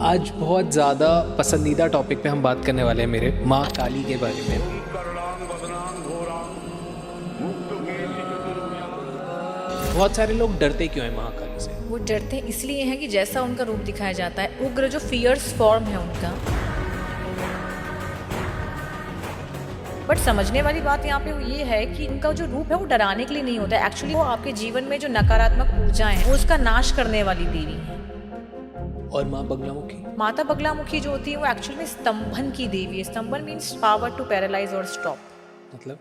आज बहुत ज़्यादा पसंदीदा टॉपिक पे हम बात करने वाले हैं मेरे माँ काली के बारे में। बहुत सारे लोग डरते क्यों हैं महाकाली से? वो डरते इसलिए हैं कि जैसा उनका रूप दिखाया जाता है, उग्र जो फियर्स फॉर्म है उनका। बट समझने वाली बात यहाँ पे वो ये है कि उनका जो रूप है वो डराने के लिए नहीं होता है। एक्चुअली वो आपके जीवन में जो नकारात्मक ऊर्जाएं हैं वो उसका नाश करने वाली देवी है। और माँ बगलामुखी? माता बगलामुखी जो होती है वो एक्चुअली में स्तंभन की देवी है। स्तंभन मीन्स पावर टू पैरालाइज और स्टॉप। मतलब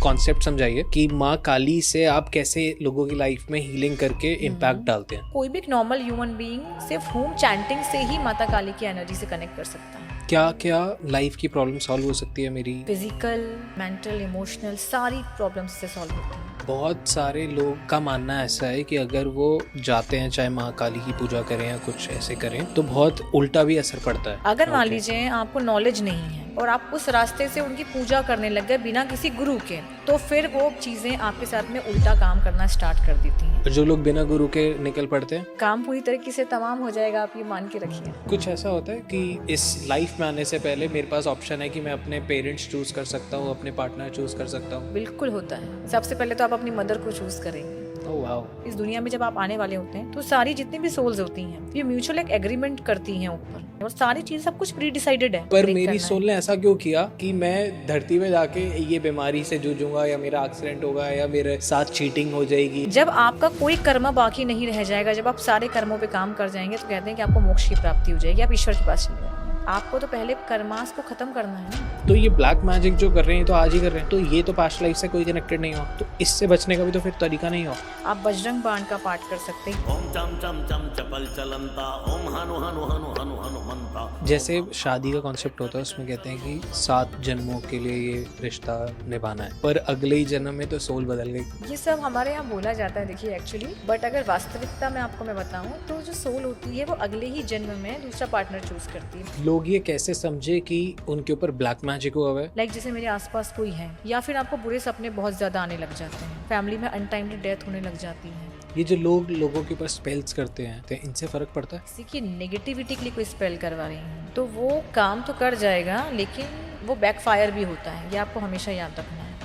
कॉन्सेप्ट समझाइए कि माँ काली से आप कैसे लोगों की लाइफ में हीलिंग करके इम्पैक्ट डालते हैं। कोई भी एक नॉर्मल ह्यूमन बीइंग सिर्फ होम चैंटिंग से ही माता काली की एनर्जी से कनेक्ट कर सकता है। क्या क्या लाइफ की प्रॉब्लम सॉल्व हो सकती है मेरी? फिजिकल, मेंटल, इमोशनल सारी प्रॉब्लम्स से सॉल्व होती हैं। बहुत सारे लोग का मानना ऐसा है कि अगर वो जाते हैं चाहे माँ काली की पूजा करें या कुछ ऐसे करें तो बहुत उल्टा भी असर पड़ता है। अगर मान लीजिए आपको नॉलेज नहीं है और आप उस रास्ते से उनकी पूजा करने लग गए बिना किसी गुरु के, तो फिर वो चीजें आपके साथ में उल्टा काम करना स्टार्ट कर देती हैं। जो लोग बिना गुरु के निकल पड़ते हैं, काम पूरी तरीके से तमाम हो जाएगा, आप ये मान के रखिए। कुछ ऐसा होता है कि इस लाइफ में आने से पहले मेरे पास ऑप्शन है कि मैं अपने पेरेंट्स चूज कर सकता हूँ, अपने पार्टनर चूज कर सकता हूँ? बिल्कुल होता है। सबसे पहले तो आप अपनी मदर को चूज करेंगे। Oh wow. इस दुनिया में जब आप आने वाले होते हैं तो सारी जितनी भी सोल्स होती हैं ये म्यूचुअल एक एग्रीमेंट करती हैं ऊपर, और सारी चीज सब कुछ प्री डिसाइडेड है। पर मेरी सोल ने ऐसा क्यों किया कि मैं धरती में जाके ये बीमारी से जूझूंगा या मेरा एक्सीडेंट होगा या मेरे साथ चीटिंग हो जाएगी? जब आपका कोई कर्म बाकी नहीं रह जाएगा, जब आप सारे कर्मों पे काम कर जाएंगे तो कहते हैं कि आपको मोक्ष की प्राप्ति हो जाएगी, आप ईश्वर के पास चले जाएंगे। आपको तो पहले कर्मास को खत्म करना है ना। तो ये ब्लैक मैजिक जो कर रहे हैं तो आज ही कर रहे हैं, तो ये तो पास्ट लाइफ से कोई कनेक्टेड नहीं हो, तो इससे बचने का भी तो फिर तरीका नहीं हो। आप बजरंग बाण का पाठ कर सकते हैं। ओम चम चम चम चपल चलंता ओम हनु हनु हनु हनु हनुमंता। जैसे शादी का कॉन्सेप्ट होता है उसमें कहते हैं कि 7 जन्मों के लिए ये रिश्ता निभाना है, पर अगले ही जन्म में तो सोल बदल गई। ये सब हमारे यहाँ बोला जाता है देखिए एक्चुअली, बट अगर वास्तविकता में आपको मैं बताऊं तो जो सोल होती है वो अगले ही जन्म में दूसरा पार्टनर चूज करती है। लोग ये कैसे समझे कि उनके ऊपर ब्लैक मैजिक हुआ है? लाइक जैसे मेरे आसपास कोई है, या फिर आपको बुरे सपने बहुत ज्यादा आने लग जाते हैं, फैमिली में अनटाइमली डेथ होने लग जाती है। ये जो लोग लोगों के ऊपर स्पेल्स करते हैं तो इनसे फर्क पड़ता है? किसी की नेगेटिविटी के लिए कोई स्पेल करवा रही है तो वो काम तो कर जाएगा, लेकिन वो बैकफायर भी होता है, ये आपको हमेशा याद रखना है।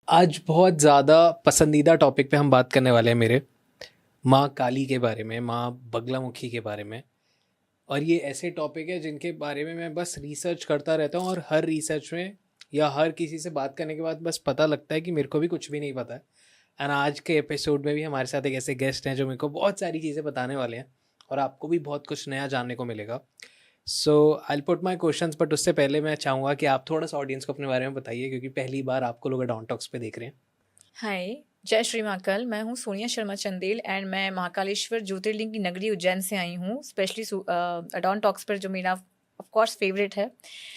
आज बहुत ज़्यादा पसंदीदा टॉपिक पे हम बात करने वाले हैं मेरे माँ काली के बारे में, माँ बगलामुखी के बारे में। और ये ऐसे टॉपिक है जिनके बारे में मैं बस रिसर्च करता रहता हूँ, और हर रिसर्च में या हर किसी से बात करने के बाद बस पता लगता है कि मेरे को भी कुछ भी नहीं पता है। एंड आज के एपिसोड में भी हमारे साथ एक ऐसे गेस्ट हैं जो मेरे को बहुत सारी चीज़ें बताने वाले हैं, और आपको भी बहुत कुछ नया जानने को मिलेगा। So I put my questions, but उससे पहले मैं चाहूँगा कि आप थोड़ा सा ऑडियंस को अपने बारे में बताइए, क्योंकि पहली बार आपको लोग अडॉन टॉक्स पे देख रहे हैं। हाय, जय श्री महाकाल। मैं हूँ सोनिया शर्मा चंदेल एंड मैं महाकालेश्वर ज्योतिर्लिंग की नगरी उज्जैन से आई हूँ, स्पेशली अडॉन टॉक्स पर जो मेरा ऑफ कोर्स फेवरेट है।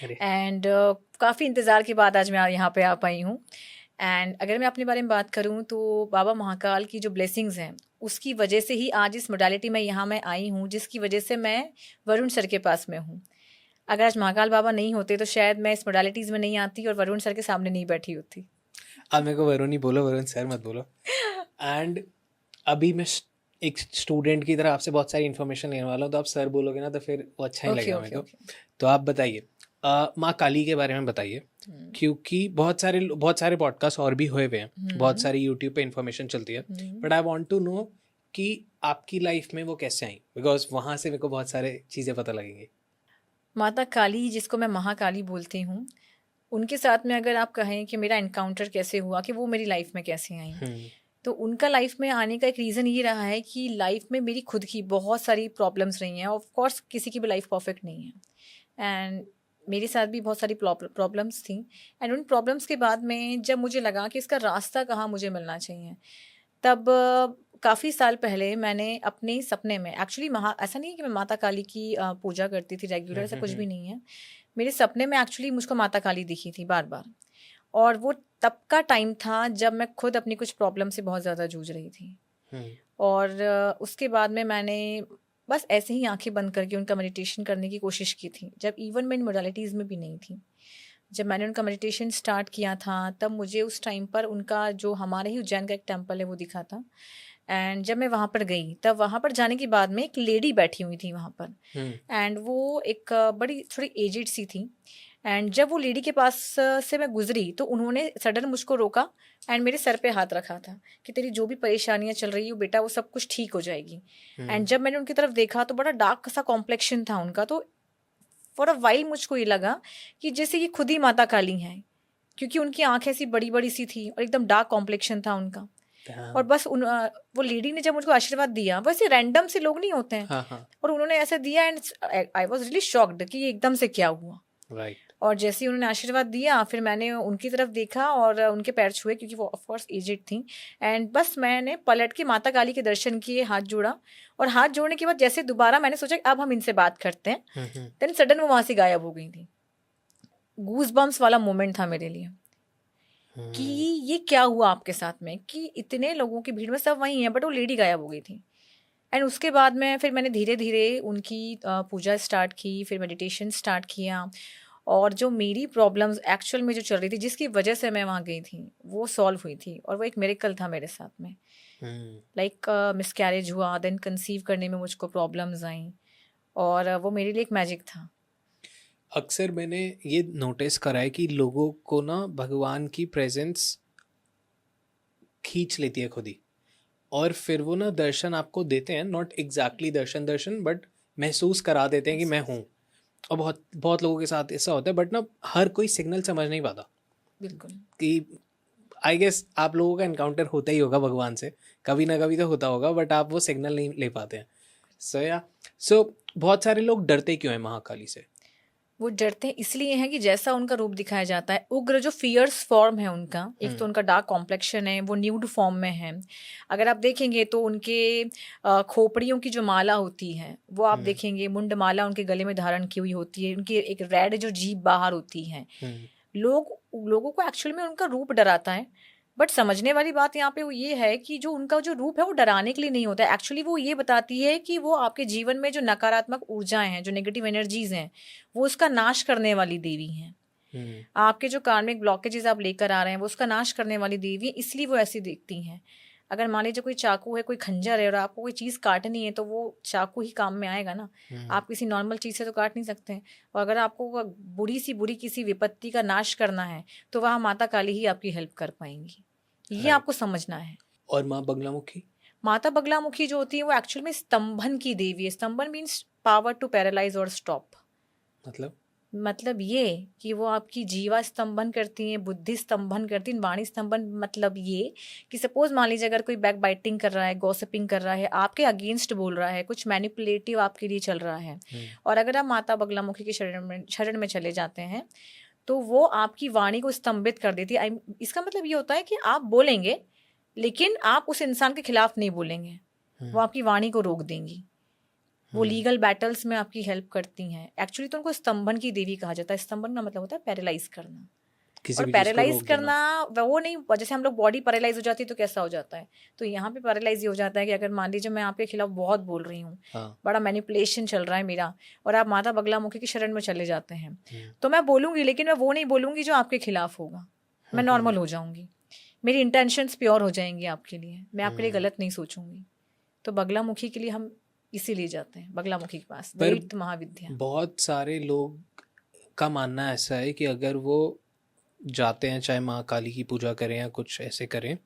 अरे एंड काफ़ी इंतज़ार के बाद आज मैं यहाँ पे आ पाई हूँ। एंड अगर मैं अपने बारे में बात करूँ तो बाबा महाकाल की जो ब्लेसिंग्स हैं उसकी वजह से ही आज इस मोडालिटी में यहाँ मैं आई हूँ, जिसकी वजह से मैं वरुण सर के पास में हूँ। अगर आज महाकाल बाबा नहीं होते तो शायद मैं इस मोडालिटीज़ में नहीं आती और वरुण सर के सामने नहीं बैठी होती। आप मेरे को वरुण ही बोलो, वरुण सर मत बोलो। एंड अभी मैं एक स्टूडेंट की तरह आपसे बहुत सारी इन्फॉर्मेशन लेने वाला हूँ, तो आप सर बोलोगे ना तो फिर वो अच्छा नहीं लगेगा मेरे को। तो आप बताइए, माँ काली के बारे में बताइए, क्योंकि बहुत सारे पॉडकास्ट और भी हुए हुए हैं, बहुत सारी यूट्यूब पे इन्फॉर्मेशन चलती है, but I want to know कि आपकी लाइफ में वो कैसे आई, बिकॉज वहाँ से मेरे को बहुत सारे चीज़ें पता लगेंगी। माता काली, जिसको मैं महाकाली बोलती हूँ, उनके साथ में अगर आप कहें कि मेरा एनकाउंटर कैसे हुआ, कि वो मेरी लाइफ में कैसे आई, तो उनका लाइफ में आने का एक रीज़न ये रहा है कि लाइफ में मेरी खुद की बहुत सारी प्रॉब्लम्स रही हैं। ऑफ कोर्स किसी की भी लाइफ परफेक्ट नहीं है, एंड मेरे साथ भी बहुत सारी प्रॉब्लम्स थी। एंड उन प्रॉब्लम्स के बाद में जब मुझे लगा कि इसका रास्ता कहाँ मुझे मिलना चाहिए, तब काफ़ी साल पहले मैंने अपने सपने में एक्चुअली ऐसा नहीं है कि मैं माता काली की पूजा करती थी रेगुलर, ऐसा कुछ भी नहीं है। मेरे सपने में एक्चुअली मुझको माता काली दिखी थी बार बार, और वो तब का टाइम था जब मैं खुद अपनी कुछ प्रॉब्लम से बहुत ज़्यादा जूझ रही थी। और उसके बाद में मैंने बस ऐसे ही आंखें बंद करके उनका मेडिटेशन करने की कोशिश की थी, जब इवन मैं इन मोडालिटीज़ में भी नहीं थी। जब मैंने उनका मेडिटेशन स्टार्ट किया था तब मुझे उस टाइम पर उनका जो हमारे ही उज्जैन का एक टेम्पल है वो दिखा था। एंड जब मैं वहाँ पर गई तब वहाँ पर जाने के बाद में एक लेडी बैठी हुई थी वहाँ पर, एंड वो एक बड़ी थोड़ी एजिड सी थी। एंड जब वो लेडी के पास से मैं गुजरी तो उन्होंने सडन मुझको रोका एंड मेरे सर पे हाथ रखा था कि तेरी जो भी परेशानियां चल रही हो बेटा वो सब कुछ ठीक हो जाएगी। एंड जब मैंने उनकी तरफ देखा तो बड़ा डार्क सा कॉम्प्लेक्शन था उनका, तो फॉर अ वाइल मुझको ये लगा कि जैसे ये खुद ही माता काली हैं, क्योंकि उनकी आंखें ऐसी बड़ी बड़ी सी थी और एकदम डार्क कॉम्प्लेक्शन था उनका। और बस वो लेडी ने जब मुझको आशीर्वाद दिया, वैसे रैंडम से लोग नहीं होते हैं, और उन्होंने ऐसा दिया and I was really shocked कि ये एकदम से क्या हुआ। राइट। और जैसे ही उन्होंने आशीर्वाद दिया फिर मैंने उनकी तरफ देखा और उनके पैर छुए क्योंकि वो ऑफ कोर्स एजेड थी। एंड बस मैंने पलट के माता काली के दर्शन किए, हाथ जोड़ा, और हाथ जोड़ने के बाद जैसे दोबारा मैंने सोचा अब हम इनसे बात करते हैं, देन सडन वो वहां से गायब हो गई थी। गूज बम्स वाला मोमेंट था मेरे लिए कि ये क्या हुआ आपके साथ में, कि इतने लोगों की भीड़ में सब वही हैं बट वो लेडी गायब हो गई थी। एंड उसके बाद में फिर मैंने धीरे धीरे उनकी पूजा स्टार्ट की, फिर मेडिटेशन स्टार्ट किया, और जो मेरी प्रॉब्लम्स एक्चुअल में जो चल रही थी जिसकी वजह से मैं वहाँ गई थी वो सॉल्व हुई थी, और वो एक मिरेकल था मेरे साथ में। लाइक मिसकैरेज हुआ, देन कंसीव करने में मुझको प्रॉब्लम्स आई, और वो मेरे लिए एक मैजिक था। अक्सर मैंने ये नोटिस करा है कि लोगों को ना भगवान की प्रेजेंस खींच लेती है खुद ही, और फिर वो ना दर्शन आपको देते हैं, नॉट एग्जैक्टली दर्शन बट महसूस करा देते हैं कि मैं हूँ। और बहुत बहुत लोगों के साथ ऐसा होता है, बट ना हर कोई सिग्नल समझ नहीं पाता। बिल्कुल। कि आई गेस आप लोगों का एनकाउंटर होता ही होगा भगवान से, कभी ना कभी तो होता होगा, बट आप वो सिग्नल नहीं ले पाते हैं। सो बहुत सारे लोग डरते क्यों हैं महाकाली से? वो डरते इसलिए हैं कि जैसा उनका रूप दिखाया जाता है, उग्र जो फियर्स फॉर्म है उनका, एक तो उनका डार्क कॉम्प्लेक्शन है, वो न्यूड फॉर्म में है। अगर आप देखेंगे तो उनके खोपड़ियों की जो माला होती है वो आप देखेंगे, मुंड माला उनके गले में धारण की हुई होती है, उनकी एक रेड जो जीभ बाहर होती है। लोगों को एक्चुअल में उनका रूप डराता है, बट समझने वाली बात यहाँ पे वो ये है कि जो उनका जो रूप है वो डराने के लिए नहीं होता है। एक्चुअली वो ये बताती है कि वो आपके जीवन में जो नकारात्मक ऊर्जाएं हैं, जो नेगेटिव एनर्जीज हैं, वो उसका नाश करने वाली देवी हैं। आपके जो कार्मिक ब्लॉकेजेस आप लेकर आ रहे हैं वो उसका नाश करने वाली देवी है, इसलिए वो ऐसी दिखती हैं। अगर मान लीजिए कोई चाकू है, कोई खंजर है और आपको कोई चीज़ काटनी है तो वो चाकू ही काम में आएगा ना, आप किसी नॉर्मल चीज़ से तो काट नहीं सकते हैं। और अगर आपको बुरी किसी विपत्ति का नाश करना है तो वहाँ माता काली ही आपकी हेल्प कर पाएंगी, ये आपको समझना है। और माँ बगलामुखी? माता बगलामुखी जो होती है वो एक्चुअल में स्तंभन की देवी है। स्तंभन मीन्स पावर टू पैरालाइज और स्टॉप। मतलब ये कि वो आपकी जीवा स्तंभन करती हैं, बुद्धि स्तंभन करती हैं, वाणी स्तंभन। मतलब ये कि सपोज मान लीजिए अगर कोई बैक बाइटिंग कर रहा है, गॉसिपिंग कर रहा है, आपके अगेंस्ट बोल रहा है, कुछ मैनिपुलेटिव आपके लिए चल रहा है, और अगर आप माता बगलामुखी के शरण में चले जाते हैं तो वो आपकी वाणी को स्तंभित कर देती है। इसका मतलब ये होता है कि आप बोलेंगे लेकिन आप उस इंसान के खिलाफ नहीं बोलेंगे, वो आपकी वाणी को रोक देंगी। वो लीगल बैटल्स में आपकी हेल्प करती हैं। एक्चुअली तो उनको स्तंभन की देवी कहा जाता है। स्तंभन का मतलब होता है पैरालाइज करना, और पैरालाइज करना वो नहीं, जैसे हम लोग बॉडी पैरालाइज हो जाती है तो कैसा हो जाता है, तो यहाँ पे पैरालाइज हो जाता है कि अगर मान लीजिए मैं आपके खिलाफ बहुत बोल रही हूँ, बड़ा मैनिपुलेशन चल रहा है मेरा, और आप माता बगलामुखी की शरण में चले जाते हैं, तो मैं बोलूंगी लेकिन मैं वो नहीं बोलूंगी जो आपके खिलाफ होगा। मैं नॉर्मल हो जाऊंगी, मेरी इंटेंशंस प्योर हो जाएंगी आपके लिए, मैं आपके लिए गलत नहीं सोचूंगी। तो बगलामुखी के लिए हम इसीलिए जाते हैं बगलामुखी के पास, दैत्य महाविद्या। बहुत सारे लोग का मानना ऐसा है कि अगर वो जाते हैं, चाहे माँ काली की पूजा करें या कुछ ऐसे करें,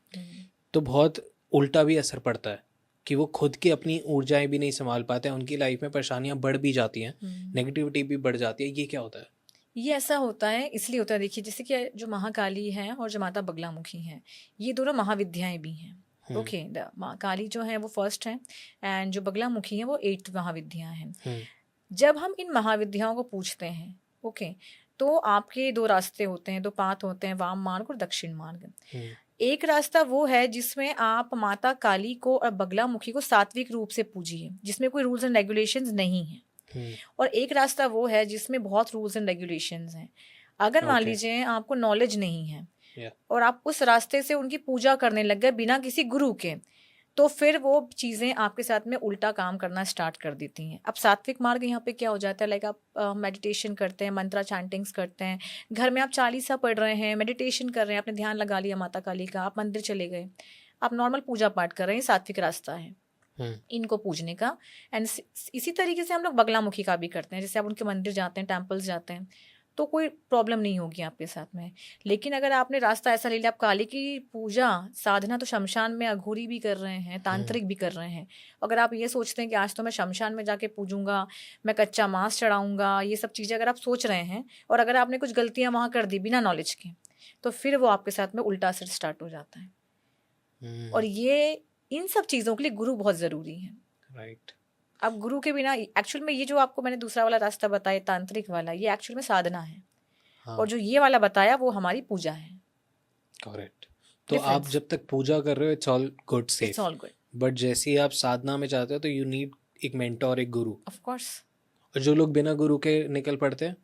तो बहुत उल्टा भी असर पड़ता है कि वो खुद की अपनी ऊर्जाएं भी नहीं संभाल पाते हैं, उनकी लाइफ में परेशानियां बढ़ भी जाती हैं, नेगेटिविटी भी बढ़ जाती है। ये क्या होता है? ये ऐसा होता है, इसलिए होता है, देखिए जैसे कि जो महाकाली हैं और जो माता बगलामुखी हैं, ये दोनों महाविद्याएं भी हैं। ओके, माँ काली जो है वो फर्स्ट है एंड जो बगलामुखी है वो 8th महाविद्या हैं। जब हम इन महाविद्याओं को पूछते हैं, ओके, तो आपके 2 रास्ते होते हैं, 2 पाथ होते हैं, वाम मार्ग और दक्षिण मार्ग। एक रास्ता वो है जिसमें आप माता काली को और बगलामुखी को सात्विक रूप से पूजिए, जिसमें कोई रूल्स एंड रेगुलेशंस नहीं है। और एक रास्ता वो है जिसमें बहुत रूल्स एंड रेगुलेशंस हैं। अगर मान लीजिए आपको नॉलेज नहीं है और आप उस रास्ते से उनकी पूजा करने लग गए बिना किसी गुरु के, तो फिर वो चीज़ें आपके साथ में उल्टा काम करना स्टार्ट कर देती हैं। अब सात्विक मार्ग यहाँ पे क्या हो जाता है, लाइक आप मेडिटेशन करते हैं, मंत्रा चैंटिंग्स करते हैं, घर में आप चालीसा पढ़ रहे हैं, मेडिटेशन कर रहे हैं, आपने ध्यान लगा लिया माता काली का, आप मंदिर चले गए, आप नॉर्मल पूजा पाठ कर रहे हैं, सात्विक रास्ता है इनको पूजने का। एंड इसी तरीके से हम लोग बगलामुखी का भी करते हैं, जैसे आप उनके मंदिर जाते हैं, टेम्पल्स जाते हैं, तो कोई प्रॉब्लम नहीं होगी आपके साथ में। लेकिन अगर आपने रास्ता ऐसा ले लिया, आप काली की पूजा साधना तो शमशान में अघोरी भी कर रहे हैं, तांत्रिक भी कर रहे हैं, अगर आप ये सोचते हैं कि आज तो मैं शमशान में जाके पूजूंगा, मैं कच्चा मांस चढ़ाऊंगा, ये सब चीज़ें अगर आप सोच रहे हैं और अगर आपने कुछ गलतियां वहाँ कर दी बिना नॉलेज के, तो फिर वो आपके साथ में उल्टा असर स्टार्ट हो जाता है। और ये इन सब चीज़ों के लिए गुरु बहुत ज़रूरी है। राइट। अब गुरु के बिना एक्चुअल में ये जो आपको मैंने दूसरा वाला रास्ता बताया तांत्रिक वाला, ये एक्चुअल में साधना है। हाँ। और जो ये वाला बताया वो हमारी पूजा है। करेक्ट। तो आप जब तक पूजा कर रहे हो it's all good, safe, it's all good. But जैसे ही आप साधना में जाते हो तो यू नीड एक मेंटोर, एक गुरु। Of course. और जो लोग बिना गुरु के निकल पड़ते हैं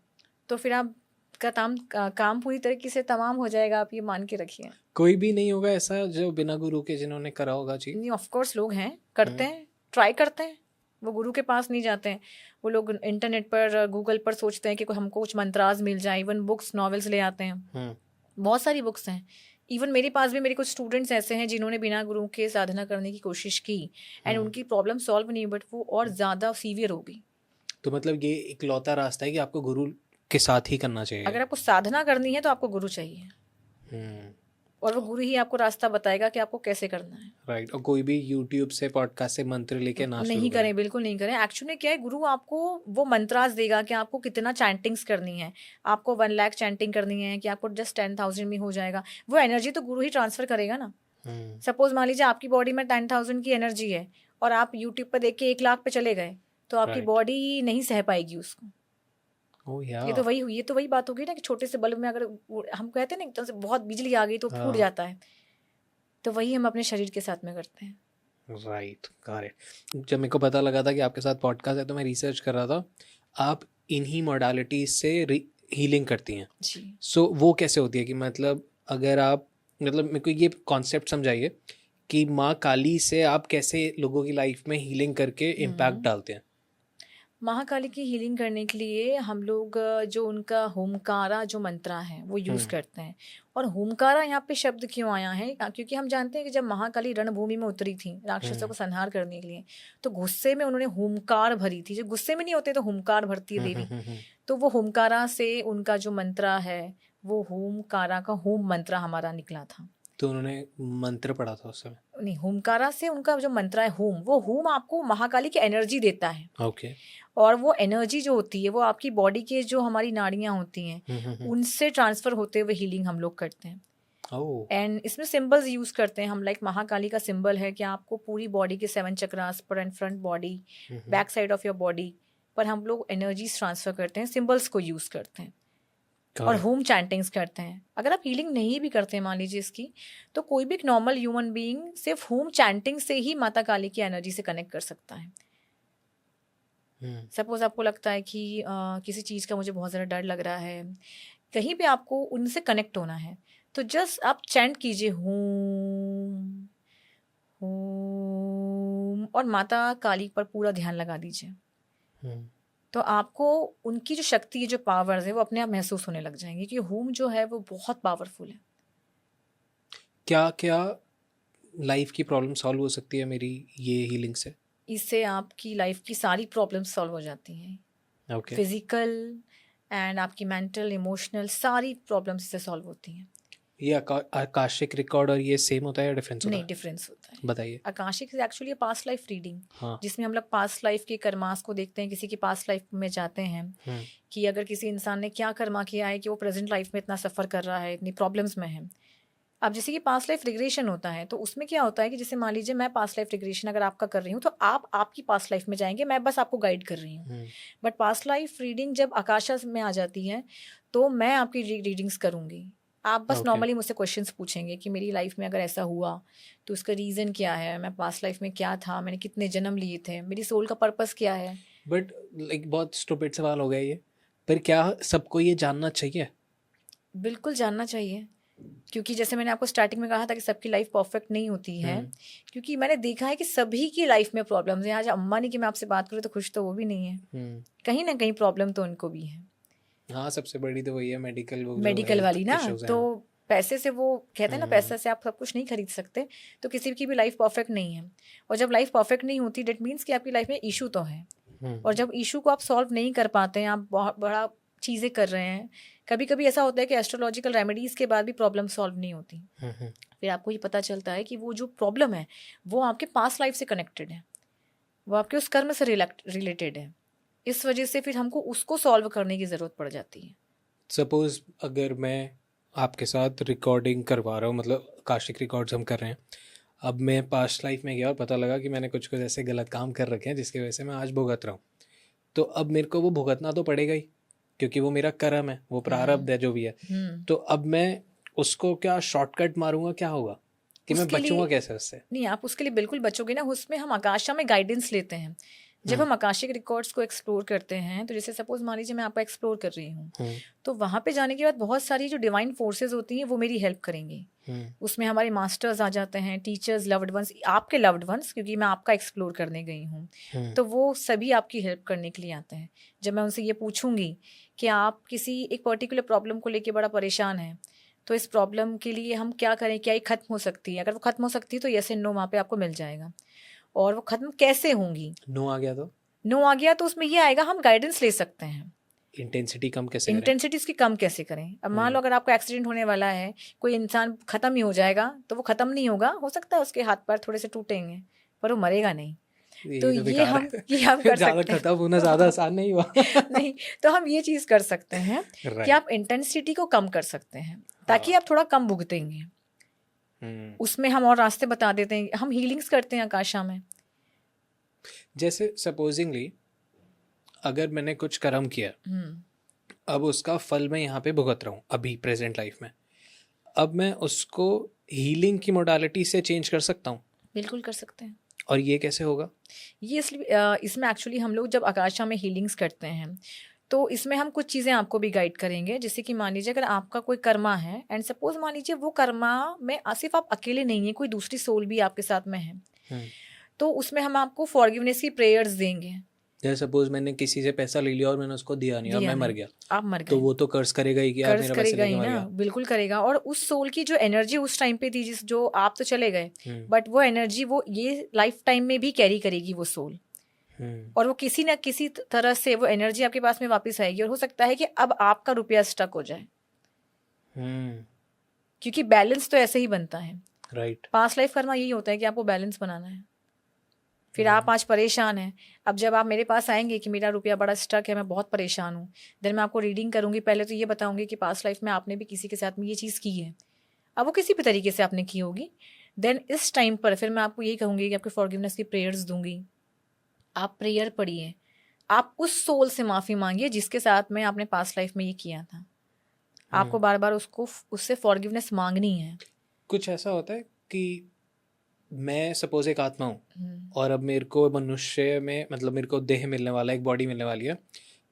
तो फिर आप का काम पूरी तरीके से तमाम हो जाएगा, आप ये मान के रखिए। कोई भी नहीं होगा ऐसा जो बिना गुरु के जिन्होंने करा होगा जी? नहीं, ऑफ कोर्स लोग हैं, करते हैं, ट्राई करते हैं, वो गुरु के पास नहीं जाते हैं। वो लोग इंटरनेट पर, गूगल पर सोचते हैं कि हमको कुछ मंत्राज मिल जाए, इवन बुक्स, नॉवेल्स ले आते हैं, बहुत सारी बुक्स हैं। इवन मेरे पास भी मेरे कुछ स्टूडेंट्स ऐसे हैं जिन्होंने बिना गुरु के साधना करने की कोशिश की एंड उनकी प्रॉब्लम सॉल्व नहीं, बट वो और ज़्यादा सीवियर हो गई। तो मतलब ये इकलौता रास्ता है कि आपको गुरु के साथ ही करना चाहिए। अगर आपको साधना करनी है तो आपको गुरु चाहिए, और वो गुरु ही आपको रास्ता बताएगा कि आपको कैसे करना है। राइट। और कोई भी यूट्यूब से, पॉडकास्ट से मंत्र लेके ना नहीं करें, बिल्कुल नहीं करें। एक्चुअली क्या है, गुरु आपको वो मंत्रास देगा कि आपको कितना चैंटिंग्स करनी है, आपको 1 लाख चैंटिंग करनी है कि आपको जस्ट 10,000 में हो जाएगा। वो एनर्जी तो गुरु ही ट्रांसफर करेगा ना। सपोज मान लीजिए आपकी बॉडी में 10,000 की एनर्जी है और आप यूट्यूब पर देख के 1 लाख पे चले गए, तो आपकी बॉडी नहीं सह पाएगी उसको। ये तो वही बात होगी ना कि छोटे से बल्ब में अगर हम कहते हैं ना एकदम से बहुत बिजली आ गई तो फूट जाता है, तो वही हम अपने शरीर के साथ में करते हैं। Right, correct. जब मेरे को पता लगा था कि आपके साथ पॉडकास्ट है तो मैं रिसर्च कर रहा था। आप इन्हीं मोडालिटीज से हीलिंग करती हैं जी। सो वो कैसे होती है कि मतलब अगर आप, मतलब मेरे को ये कॉन्सेप्ट समझाइए कि माँ काली से आप कैसे लोगों की लाइफ में हीलिंग करके इम्पैक्ट डालते हैं। महाकाली की हीलिंग करने के लिए हम लोग जो उनका होमकारा जो मंत्रा है वो यूज़ करते हैं। और होमकारा यहाँ पे शब्द क्यों आया है, क्योंकि हम जानते हैं कि जब महाकाली रणभूमि में उतरी थी राक्षसों को संहार करने के लिए, तो गुस्से में उन्होंने होमकार भरी थी। जो गुस्से में नहीं होते तो होमकार भरती है देवी, तो वो होमकारा से उनका जो मंत्रा है वो होमकारा का होम मंत्रा हमारा निकला था। तो उन्होंने मंत्र पढ़ा था उस समय? नहीं, होमकारा से उनका जो मंत्र है होम, वो होम आपको महाकाली की एनर्जी देता है। ओके। और वो एनर्जी जो होती है वो आपकी बॉडी के जो हमारी नाड़ियाँ होती हैं उनसे ट्रांसफर होते हुए हीलिंग हम लोग करते हैं। एंड इसमें सिंबल्स यूज करते हैं हम, लाइक महाकाली का सिंबल है कि आपको पूरी बॉडी के 7 चक्रास पर and front body, back side of your body पर हम लोग एनर्जीज ट्रांसफर करते हैं, सिंबल्स को यूज करते हैं और होम चैंटिंग्स करते हैं। अगर आप हीलिंग नहीं भी करते हैं मान लीजिए इसकी, तो कोई भी एक नॉर्मल ह्यूमन बीइंग सिर्फ होम चैंटिंग से ही माता काली की एनर्जी से कनेक्ट कर सकता है। सपोज आपको लगता है कि किसी चीज़ का मुझे बहुत ज़्यादा डर लग रहा है, कहीं पे आपको उनसे कनेक्ट होना है, तो जस्ट आप चैंट कीजिए होम होम और माता काली पर पूरा ध्यान लगा दीजिए। तो आपको उनकी जो शक्ति है, जो पावर्स है, वो अपने आप महसूस होने लग जाएंगे कि होम जो है वो बहुत पावरफुल है। क्या क्या लाइफ की प्रॉब्लम सॉल्व हो सकती है मेरी ये हीलिंग से? इससे आपकी लाइफ की सारी प्रॉब्लम्स सॉल्व हो जाती हैं। ओके। फिजिकल एंड आपकी मेंटल, इमोशनल सारी प्रॉब्लम्स इससे सॉल्व होती हैं। ये आकाशिक रिकॉर्ड और ये सेम होता है या डिफरेंस होता है? नहीं, डिफरेंस होता है। बताइए। Akashic actually past life reading, हाँ। जिसमें हम लोग पास्ट लाइफ के कर्मास को देखते हैं, किसी की पास्ट लाइफ में जाते हैं कि अगर किसी इंसान ने क्या कर्मा किया है कि वो प्रेजेंट लाइफ में इतना सफ़र कर रहा है, इतनी प्रॉब्लम्स में है। अब जैसे कि पास्ट लाइफ रिग्रेशन होता है, तो उसमें क्या होता है कि जैसे मान लीजिए मैं पास्ट लाइफ रिग्रेशन अगर आपका कर रही हूँ तो आप आपकी पास्ट लाइफ में जाएंगे, मैं बस आपको गाइड कर रही हूँ। बट पास्ट लाइफ रीडिंग जब आकाशा में आ जाती है तो मैं आपकी रीडिंग्स करूँगी। आप बस नॉर्मली मुझसे क्वेश्चंस पूछेंगे कि मेरी लाइफ में अगर ऐसा हुआ तो उसका रीज़न क्या है, मैं पास्ट लाइफ में क्या था, मैंने कितने जन्म लिए थे, मेरी सोल का पर्पस क्या है। बट लाइक बहुत स्टूपिड सवाल हो गया ये, पर क्या सबको ये जानना चाहिए? बिल्कुल जानना चाहिए, क्योंकि जैसे मैंने आपको स्टार्टिंग में कहा था कि सबकी लाइफ परफेक्ट नहीं होती है, क्योंकि मैंने देखा है कि सभी की लाइफ में प्रॉब्लम्स हैं। आज अंबानी की मैं आपसे बात करूँ तो खुश तो वो भी नहीं है, कहीं ना कहीं प्रॉब्लम तो उनको भी है। हाँ, सबसे बड़ी तो वही है मेडिकल वाली ना, तो पैसे से वो कहते हैं ना, पैसे से आप सब कुछ नहीं खरीद सकते, तो किसी की भी लाइफ परफेक्ट नहीं है। और जब लाइफ परफेक्ट नहीं होती डेट मीन्स कि आपकी लाइफ में इशू तो है, और जब इशू को आप सॉल्व नहीं कर पाते हैं, आप बहुत बड़ा चीज़ें कर रहे हैं, कभी कभी ऐसा होता है कि एस्ट्रोलॉजिकल रेमेडीज़ के बाद भी प्रॉब्लम सॉल्व नहीं होती। फिर आपको ये पता चलता है कि वो जो प्रॉब्लम है वो आपके पास्ट लाइफ से कनेक्टेड है, वो आपके उस कर्म से रिलेटेड है। इस वजह से फिर हमको उसको सॉल्व करने की ज़रूरत पड़ जाती है। सपोज अगर मैं आपके साथ रिकॉर्डिंग करवा रहा हूँ, मतलब आकाशिक रिकॉर्ड्स हम कर रहे हैं, अब मैं पास्ट लाइफ में गया और पता लगा कि मैंने कुछ ऐसे गलत काम कर रखे हैं जिसकी वजह से मैं आज भुगत रहा हूँ, तो अब मेरे को वो भुगतना तो पड़ेगा ही, क्योंकि वो मेरा कर्म है, वो प्रारब्ध है जो भी है। तो अब मैं उसको क्या शॉर्टकट मारूंगा, क्या होगा कि मैं बचूंगा कैसे उससे? नहीं, आप उसके लिए बिल्कुल बचोगे ना। उसमें हम आकाशा में गाइडेंस लेते हैं। जब हम आकाशिक रिकॉर्ड्स को एक्सप्लोर करते हैं, तो जैसे सपोज मान लीजिए मैं आपको एक्सप्लोर कर रही हूँ, तो वहाँ पे जाने के बाद बहुत सारी जो डिवाइन फोर्सेस होती हैं वो मेरी हेल्प करेंगी। उसमें हमारे मास्टर्स आ जाते हैं, टीचर्स, लव्ड वंस, आपके लव्ड वंस, क्योंकि मैं आपका एक्सप्लोर करने गई हूँ, तो वो सभी आपकी हेल्प करने के लिए आते हैं। जब मैं उनसे ये पूछूंगी कि आप किसी एक पर्टिकुलर प्रॉब्लम को लेके बड़ा परेशान है, तो इस प्रॉब्लम के लिए हम क्या करें, क्या ये खत्म हो सकती है? अगर वो खत्म हो सकती है तो यस एंड नो वहाँ पे आपको मिल जाएगा। और वो खत्म कैसे होंगी? नो आ गया तो? नो आ गया तो उसमें ये आएगा, हम गाइडेंस ले सकते हैं। इंटेंसिटी कम कैसे करें? इंटेंसिटी इसकी कम कैसे करें? अब मान लो अगर आपको एक्सीडेंट होने वाला है, कोई इंसान खत्म ही हो जाएगा, तो वो खत्म नहीं होगा। हो सकता है उसके हाथ पैर थोड़े से टूटेंगे, पर वो मरेगा नहीं। तो ये हम कर सकते हैं। खत्म होना ज़्यादा आसान नहीं हुआ। नहीं, तो हम ये चीज़ कर सकते हैं कि आप इंटेंसिटी को कम कर सकते हैं, ताकि आप थोड़ा कम भुगतेंगे। उसमें हम और रास्ते बता देते हैं। हम हीलिंग्स करते हैं आकाशा में। जैसे सपोजिंगली अगर मैंने कुछ कर्म किया, अब उसका फल मैं यहाँ पे भुगत रहा हूँ अभी प्रेजेंट लाइफ में, अब मैं उसको हीलिंग की मोडालिटी से चेंज कर सकता हूँ? बिल्कुल कर सकते हैं। और ये कैसे होगा? ये इसलिए इसमें एक्चुअली हम लोग जब आकाशा में हीलिंग्स करते हैं, तो इसमें हम कुछ चीज़ें आपको भी गाइड करेंगे। जैसे कि मान लीजिए अगर आपका कोई कर्मा है, एंड सपोज मान लीजिए वो कर्मा में सिर्फ आप अकेले नहीं है, कोई दूसरी सोल भी आपके साथ में है, तो उसमें हम आपको फॉरगिवनेस की प्रेयर्स देंगे। जैसे सपोज मैंने किसी से पैसा ले लिया और मैंने उसको दिया नहीं और मैं मर गया, आप मर गए, तो वो तो कर्ज करेगा ही कि आप मेरा पैसा लेके मर गया। बिल्कुल करेगा। और उस सोल की जो एनर्जी उस टाइम पे थी, जो आप तो चले गए, बट वो एनर्जी वो ये लाइफ टाइम में भी कैरी करेगी वो सोल, और वो किसी ना किसी तरह से वो एनर्जी आपके पास में वापस आएगी। और हो सकता है कि अब आपका रुपया स्टक हो जाए, क्योंकि बैलेंस तो ऐसे ही बनता है। राइट। पास्ट लाइफ कर्मा यही होता है कि आपको बैलेंस बनाना है। फिर आप आज परेशान हैं, अब जब आप मेरे पास आएंगे कि मेरा रुपया बड़ा स्टक है, मैं बहुत परेशान हूँ, देन मैं आपको रीडिंग करूँगी। पहले तो ये बताऊँगी कि पास्ट लाइफ में आपने भी किसी के साथ में ये चीज़ की है, अब वो किसी भी तरीके से आपने की होगी। देन इस टाइम पर फिर मैं आपको यही कहूँगी कि आपके फॉरगिवनेस की प्रेयर्स दूंगी। आप प्रेयर पढ़िए, आप उस सोल से माफ़ी मांगिए जिसके साथ में आपने पास्ट लाइफ में ये किया था। आपको बार बार उससे फॉरगिवनेस मांगनी है। कुछ ऐसा होता है कि मैं सपोज एक आत्मा हूँ और अब मेरे को मनुष्य में, मतलब मेरे को देह मिलने वाला है, एक बॉडी मिलने वाली है,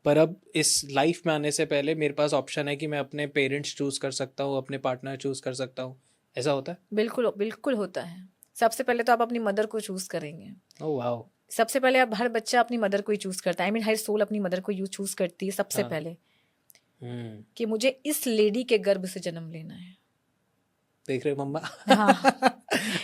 पर अब इस लाइफ में आने से पहले मेरे पास ऑप्शन है कि मैं अपने पेरेंट्स चूज कर सकता हूँ, अपने पार्टनर चूज कर सकता हूँ। ऐसा होता है? बिल्कुल बिल्कुल होता है। सबसे पहले तो आप अपनी मदर को चूज करेंगे। Oh wow. सबसे पहले अब हर बच्चा अपनी मदर को ही चूज करता है। हर सोल अपनी मदर को यू चूज करती है सबसे पहले, कि मुझे इस लेडी के गर्भ से जन्म लेना है। देख रहे हो मम्मा? हाँ।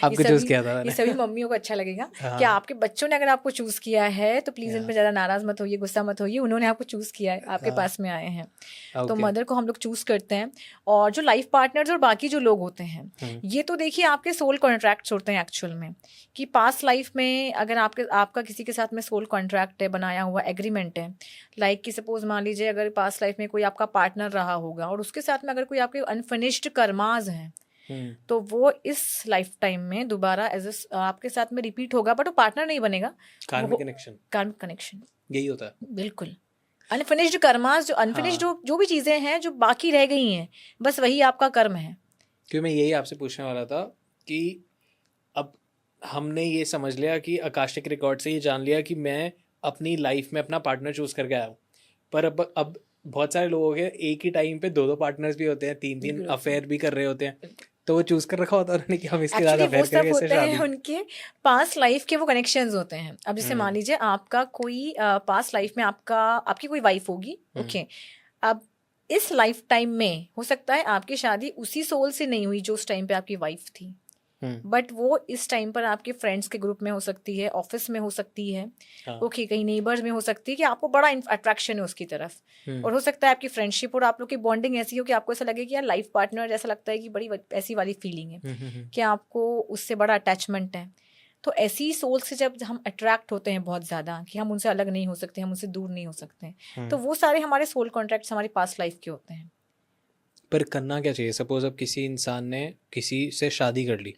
आपको चूज किया था मैंने। ये सभी मम्मियों को अच्छा लगेगा कि आपके बच्चों ने अगर आपको चूज किया है, तो प्लीज इन पे ज्यादा नाराज मत होइए, गुस्सा मत होइए, उन्होंने आपको चूज किया है, आपके पास में आए हैं। तो मदर को हम लोग चूज करते हैं। और जो लाइफ पार्टनर्स और बाकी जो लोग होते हैं, ये तो देखिए आपके सोल कॉन्ट्रैक्ट्स होते हैं एक्चुअल में, कि पास्ट लाइफ में अगर आपका किसी के साथ में सोल कॉन्ट्रैक्ट है, बनाया हुआ एग्रीमेंट है, लाइक कि सपोज मान लीजिए अगर पास्ट लाइफ में कोई आपका पार्टनर रहा होगा और उसके साथ में अगर कोई आपके अनफिनिश्ड कर्मास हैं, तो वो इस लाइफ टाइम में दोबारा आपके साथ में रिपीट होगा, बट वो पार्टनर नहीं बनेगा। कार्मिक कनेक्शन यही होता है। बिल्कुल। अनफिनिश्ड कर्मास, जो अनफिनिश्ड जो भी चीजें हैं जो बाकी रह गई हैं, बस वही आपका कर्म है। क्योंकि मैं यही आपसे पूछने वाला था कि अब हमने ये समझ लिया कि आकाशिक रिकॉर्ड से ये जान लिया कि मैं अपनी लाइफ में अपना पार्टनर चूज करके आया हूँ, पर अब बहुत सारे लोगों के एक ही टाइम पे दो पार्टनर्स भी होते हैं, तीन बिल्कुल। अफेयर भी कर रहे होते हैं, तो वो चूज कर रखा होता है उन्होंने कि हम इसके साथ एक्चुअली वो अफेयर सब करेंगे, इससे होते हैं शादी। उनके पास्ट लाइफ के वो कनेक्शंस होते हैं। अब जैसे मान लीजिए आपका कोई पास्ट लाइफ में आपकी कोई वाइफ होगी, ओके, अब इस लाइफ टाइम में हो सकता है आपकी शादी उसी सोल से नहीं हुई जो उस टाइम पे आपकी वाइफ थी, बट वो इस टाइम पर आपके फ्रेंड्स के ग्रुप में हो सकती है, ऑफिस में हो सकती है, ओके, कहीं नेबर्स में हो सकती है कि आपको बड़ा अट्रैक्शन है उसकी तरफ, और हो सकता है आपकी फ्रेंडशिप और आप लोग की बॉन्डिंग ऐसी हो कि आपको ऐसा लगे कि यार लाइफ पार्टनर, ऐसा लगता है कि बड़ी ऐसी वाली फीलिंग है कि आपको उससे बड़ा अटैचमेंट है। तो ऐसी सोल से जब हम अट्रैक्ट होते हैं बहुत ज़्यादा कि हम उनसे अलग नहीं हो सकते, हम उनसे दूर नहीं हो सकते, तो वो सारे हमारे सोल कॉन्ट्रैक्ट्स हमारी पास्ट लाइफ के होते हैं। पर करना क्या चाहिए? सपोज अब किसी इंसान ने किसी से शादी कर ली,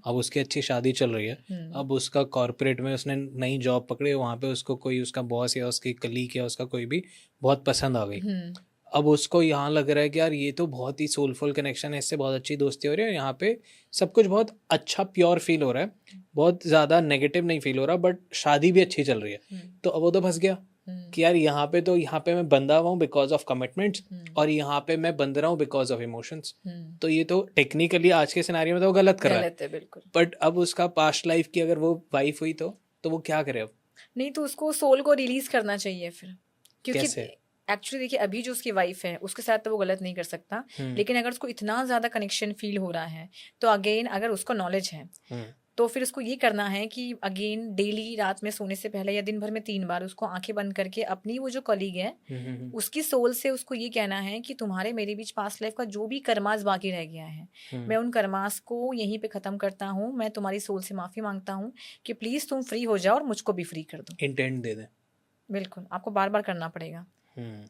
अब उसकी अच्छी शादी चल रही है, अब उसका कॉर्पोरेट में उसने नई जॉब पकड़ी, वहाँ पे उसको कोई उसका बॉस या उसकी कलीग या उसका कोई भी बहुत पसंद आ गई। अब उसको यहाँ लग रहा है कि यार ये तो बहुत ही सोलफुल कनेक्शन है, इससे बहुत अच्छी दोस्ती हो रही है, यहाँ पे सब कुछ बहुत अच्छा प्योर फील हो रहा है, बहुत ज़्यादा नेगेटिव नहीं फील हो रहा, बट शादी भी अच्छी चल रही है, तो अब वो तो फंस गया कि यार यहाँ पे मैं बंधा हुआ हूँ बिकॉज ऑफ कमिटमेंट्स, और यहाँ पे मैं बंध रहा हूँ बिकॉज ऑफ इमोशंस। तो ये तो टेक्निकली आज के सिनेरियो में तो वो गलत कर रहा है, बिल्कुल। बट अब उसका पास्ट लाइफ की अगर वो वाइफ हुई तो वो क्या करे अब? नहीं, तो उसको सोल को रिलीज करना चाहिए फिर, क्योंकि कैसे? एक्चुअली देखिए अभी जो उसकी वाइफ है उसके साथ तो वो गलत नहीं कर सकता, लेकिन अगर उसको इतना ज़्यादा कनेक्शन फील हो रहा है तो अगेन अगर उसको नॉलेज है तो फिर उसको ये करना है कि अगेन डेली रात में सोने से पहले या दिन भर में 3 बार उसको आंखें बंद करके अपनी वो जो कलीग है उसकी सोल से उसको ये कहना है कि तुम्हारे मेरे बीच पास्ट लाइफ का जो भी कर्मास बाकी रह गया है, मैं उन कर्मास को यहीं पे ख़त्म करता हूँ, मैं तुम्हारी सोल से माफ़ी मांगता हूँ कि प्लीज़ तुम फ्री हो जाओ और मुझको भी फ्री कर दो। इंटेंट दे दें। बिल्कुल, आपको बार बार करना पड़ेगा,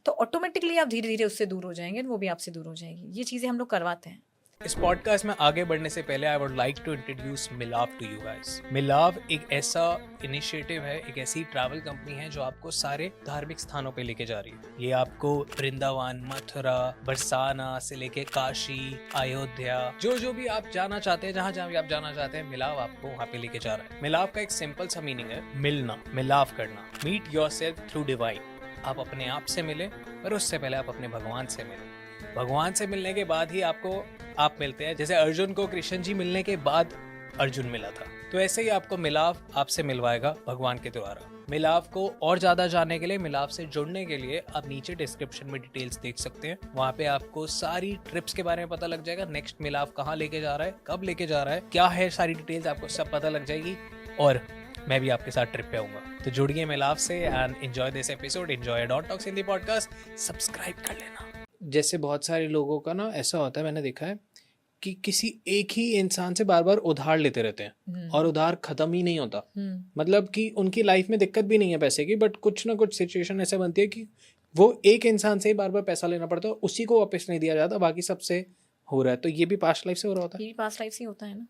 तो ऑटोमेटिकली आप धीरे धीरे उससे दूर हो जाएंगे, वो भी आपसे दूर हो जाएगी। ये चीज़ें हम लोग करवाते हैं। इस पॉडकास्ट में आगे बढ़ने से पहले I would like to introduce Milav to you guys. Milav एक ऐसा इनिशिएटिव है, एक ऐसी ट्रैवल कंपनी है जो आपको सारे धार्मिक स्थानों पे लेके जा रही है। ये आपको वृंदावन, मथुरा, बरसाना से लेके काशी, अयोध्या, जो भी आप जाना चाहते हैं, जहाँ भी आप जाना चाहते हैं, मिलाव आपको वहाँ पे लेके जा रहा है। मिलाव का एक सिंपल सा मीनिंग है मिलना, मिलाव करना, मीट योरसेल्फ थ्रू डिवाइन। आप अपने आप से मिले, पर उससे पहले आप अपने भगवान से मिले। भगवान से मिलने के बाद ही आप मिलते हैं। जैसे अर्जुन को कृष्ण जी मिलने के बाद अर्जुन मिला था, तो ऐसे ही आपको मिलाव आपसे मिलवाएगा भगवान के द्वारा। मिलाव को और ज्यादा जानने के लिए, मिलाव से जुड़ने के लिए आप नीचे डिस्क्रिप्शन में डिटेल्स देख सकते हैं। वहाँ पे आपको सारी ट्रिप्स के बारे में पता लग जाएगा, नेक्स्ट मिलाव कहाँ लेके जा रहा है, कब लेके जा रहा है, क्या है, सारी डिटेल्स आपको सब पता लग जाएगी, और मैं भी आपके साथ ट्रिप पे आऊंगा। तो जुड़िए मिलाव से and enjoy this episode, enjoy dot talks Hindi podcast, subscribe कर लेना। जैसे बहुत सारे लोगों का ना ऐसा होता है, मैंने देखा है कि किसी एक ही इंसान से बार बार उधार लेते रहते हैं और उधार खत्म ही नहीं होता। मतलब कि उनकी लाइफ में दिक्कत भी नहीं है पैसे की, बट कुछ ना कुछ सिचुएशन ऐसे बनती है कि वो एक इंसान से ही बार बार पैसा लेना पड़ता है, उसी को वापस नहीं दिया जाता, बाकी सबसे हो रहा है। तो ये भी पास्ट लाइफ से हो रहा होता है। ये पास्ट लाइफ से होता है ना,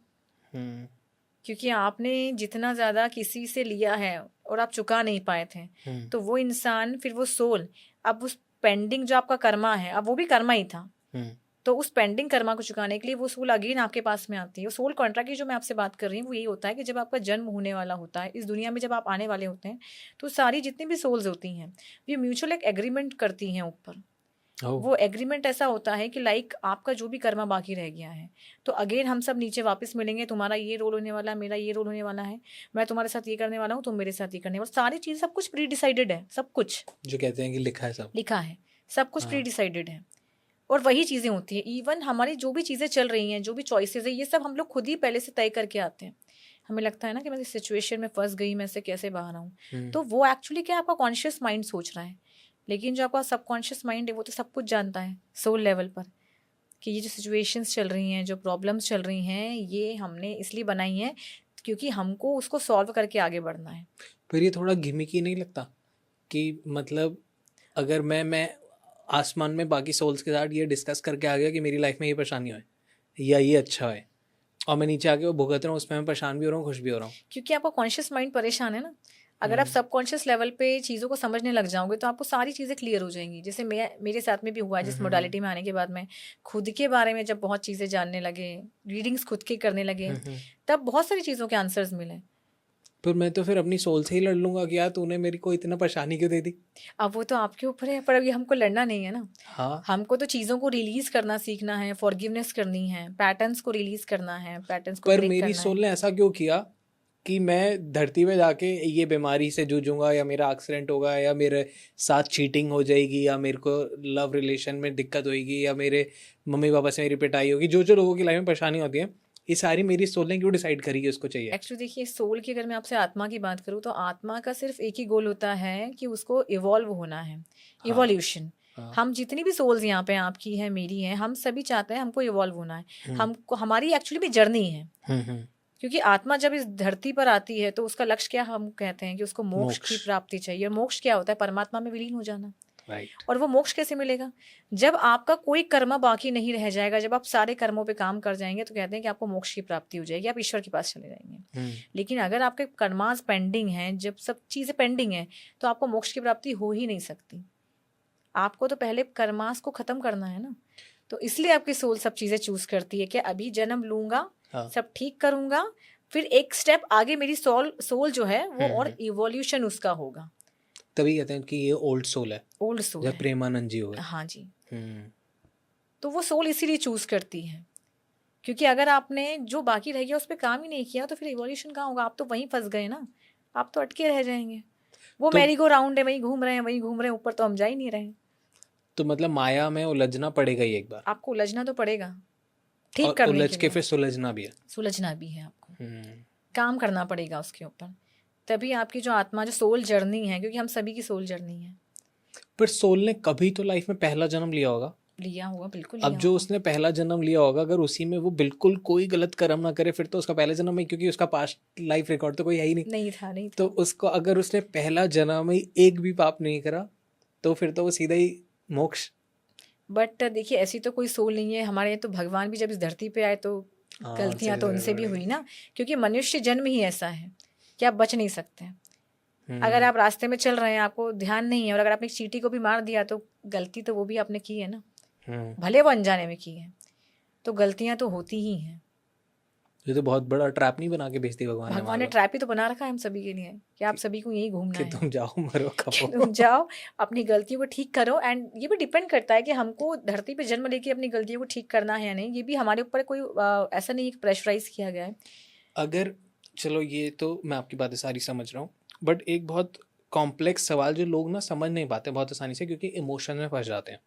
क्योंकि आपने जितना ज़्यादा किसी से लिया है और आप चुका नहीं पाए थे, तो वो इंसान फिर वो सोल अब उस पेंडिंग जो आपका कर्मा है, अब वो भी कर्मा ही था, तो उस पेंडिंग कर्मा को चुकाने के लिए वो सोल अगेन आपके पास में आती है। वो सोल कॉन्ट्रैक्ट की जो मैं आपसे बात कर रही हूँ वो यही होता है कि जब आपका जन्म होने वाला होता है, इस दुनिया में जब आप आने वाले होते हैं, तो सारी जितनी भी सोल्स होती हैं ये म्यूचुअल एक एग्रीमेंट करती हैं ऊपर। वो एग्रीमेंट ऐसा होता है कि लाइक आपका जो भी कर्मा बाकी रह गया है, तो अगेन हम सब नीचे वापस मिलेंगे, तुम्हारा ये रोल होने वाला है, मेरा ये रोल होने वाला है, मैं तुम्हारे साथ ये करने वाला हूँ, तुम मेरे साथ ये करने वाला, सारी चीज़ सब कुछ प्री डिसाइडेड है, सब कुछ जो कहते हैं कि लिखा है, सब कुछ प्री डिसाइडेड है। और वही चीज़ें होती हैं, इवन हमारी जो भी चीज़ें चल रही हैं, जो भी चॉइसेस है, ये सब हम लोग खुद ही पहले से तय करके आते हैं। हमें लगता है ना कि मैं इस सिचुएशन में फंस गई, मैं इससे कैसे बाहर आऊँ, तो वो एक्चुअली क्या आपका कॉन्शियस माइंड सोच रहा है, लेकिन जो आपका सबकॉन्शियस माइंड है वो तो सब कुछ जानता है सोल लेवल पर कि ये जो सिचुएशंस चल रही हैं, जो प्रॉब्लम्स चल रही हैं, ये हमने इसलिए बनाई हैं क्योंकि हमको उसको सॉल्व करके आगे बढ़ना है। फिर ये थोड़ा गिमिकी नहीं लगता कि मतलब अगर मैं आसमान में बाकी सोल्स के साथ ये डिस्कस करके आ गया कि मेरी लाइफ में ये परेशानी है या ये अच्छा है, और मैं नीचे आके वो भुगत रहा हूँ, उसमें मैं परेशान भी हो रहा हूँ, खुश भी हो रहा हूँ, क्योंकि आपका कॉन्शियस माइंड परेशान है ना। अगर आप सबकॉन्शियस लेवल पे चीज़ों को समझने लग जाओगे तो आपको सारी चीज़ें क्लियर हो जाएंगी। जैसे मेरे साथ में भी हुआ है, जिस मोडालिटी में आने के बाद में खुद के बारे में जब बहुत चीज़ें जानने लगे, रीडिंग्स खुद के करने लगे, तब बहुत सारी चीज़ों के आंसर्स मिले पर मैं तो फिर अपनी सोल से ही लड़ लूंगा कि यार तूने मेरी को इतना परेशानी क्यों दे दी। अब वो तो आपके ऊपर है, पर अभी हमको लड़ना नहीं है ना। हाँ, हमको तो चीज़ों को रिलीज करना सीखना है, फॉरगिवनेस करनी है, पैटर्न्स को रिलीज करना है, पैटर्न्स को पर ब्रेक मेरी करना सोल ने ऐसा क्यों किया कि मैं धरती पे जाके ये बीमारी से जूझूंगा, या मेरा एक्सीडेंट होगा, या मेरे साथ चीटिंग हो जाएगी, या मेरे को लव रिलेशन में दिक्कत होगी, या मेरे मम्मी पापा से मेरी पिटाई होगी, जो जो लोगों की लाइफ में परेशानी होती है, ये सारी मेरी सोल ने क्यों डिसाइड करी कि उसको चाहिए। एक्चुअली देखिए, सोल की अगर मैं आपसे आत्मा की बात करूँ तो आत्मा का सिर्फ एक ही गोल होता है कि उसको इवॉल्व होना है, इवोल्यूशन। हाँ। हम जितनी भी सोल्स यहाँ पे आपकी है, मेरी है, हम सभी चाहते हैं हमको इवॉल्व होना है। हमको हमारी एक्चुअली भी जर्नी है, क्योंकि आत्मा जब इस धरती पर आती है तो उसका लक्ष्य क्या हम कहते हैं कि उसको मोक्ष की प्राप्ति चाहिए। और मोक्ष क्या होता है? परमात्मा में विलीन हो जाना। राइट। और वो मोक्ष कैसे मिलेगा? जब आपका कोई कर्म बाकी नहीं रह जाएगा, जब आप सारे कर्मों पे काम कर जाएंगे तो कहते हैं कि आपको मोक्ष की प्राप्ति हो जाएगी, आप ईश्वर के पास चले जाएंगे। लेकिन अगर आपके कर्मास पेंडिंग हैं, जब सब चीज़ें पेंडिंग हैं, तो आपको मोक्ष की प्राप्ति हो ही नहीं सकती। आपको तो पहले कर्मास को खत्म करना है ना। तो इसलिए आपकी सोल सब चीज़ें चूज करती है कि अभी जन्म लूंगा, सब ठीक करूंगा, फिर एक स्टेप आगे मेरी सोल जो है वो और इवोल्यूशन उसका होगा। तभी कहते हैं कि ये ओल्ड सोल है, ओल्ड सोल जब प्रेमानंद जी हुए। हाँ जी। तो वो सोल इसीलिए चूज करती है, क्योंकि अगर आपने जो बाकी रह गया उस पर काम ही नहीं किया तो फिर इवोल्यूशन कहाँ होगा? आप तो वहीं फंस गए ना, आप तो अटके रह जाएंगे। वो मैरी गो राउंड है, वहीं घूम रहे हैं, वहीं घूम रहे हैं, ऊपर तो हम जा ही नहीं रहे। तो मतलब माया में उलझना पड़ेगा ही एक बार। आपको उलझना तो पड़ेगा, ठीक और करने उलझ के के लिए फिर सुलझना भी है। सुलझना भी है, आपको काम करना पड़ेगा उसके ऊपर। तभी आपकी जो आत्मा, जो सोल जर्नी है, क्योंकि हम सभी की सोल जर्नी है। पर सोल ने कभी तो लाइफ में पहला जन्म लिया होगा। लिया होगा, बिल्कुल अब लिया जो होगा। उसने पहला जन्म लिया होगा, अगर उसी में वो बिल्कुल कोई गलत कर्म ना करे, फिर तो उसका पहला जन्म ही, क्योंकि उसका पास्ट लाइफ रिकॉर्ड तो कोई है ही नहीं। नहीं था, नहीं था। तो उसको अगर उसने पहला जन्म ही एक भी पाप नहीं करा तो फिर तो वो सीधा ही मोक्ष। बट देखिए, ऐसी तो कोई सोल नहीं है हमारे। तो भगवान भी जब इस धरती पे आए तो गलतियां तो उनसे भी हुई ना, क्योंकि मनुष्य जन्म ही ऐसा है कि आप बच नहीं सकते। अगर आप रास्ते में चल रहे हैं, आपको ध्यान नहीं है, और अगर आपने चींटी को भी मार दिया तो गलती तो वो भी आपने की है ना, भले वो अनजाने में की है। तो गलतियां तो होती ही हैं। ये तो बहुत बड़ा ट्रैप नहीं बना के भेजती भगवान ने ट्रैप ही तो बना रखा है हम सभी के लिए कि आप सभी को यही घूमना कि है, तुम जाओ मरो खपो। तुम जाओ अपनी गलतियों को ठीक करो। एंड ये भी डिपेंड करता है कि हमको धरती पे जन्म लेके अपनी गलतियों को ठीक करना है या नहीं। ये भी हमारे ऊपर कोई ऐसा नहीं प्रेशराइज किया गया है। अगर चलो, ये तो मैं आपकी बातें सारी समझ रहा हूँ, बट एक बहुत कॉम्प्लेक्स सवाल जो लोग ना समझ नहीं पाते बहुत आसानी से, क्योंकि इमोशन में फंस जाते हैं।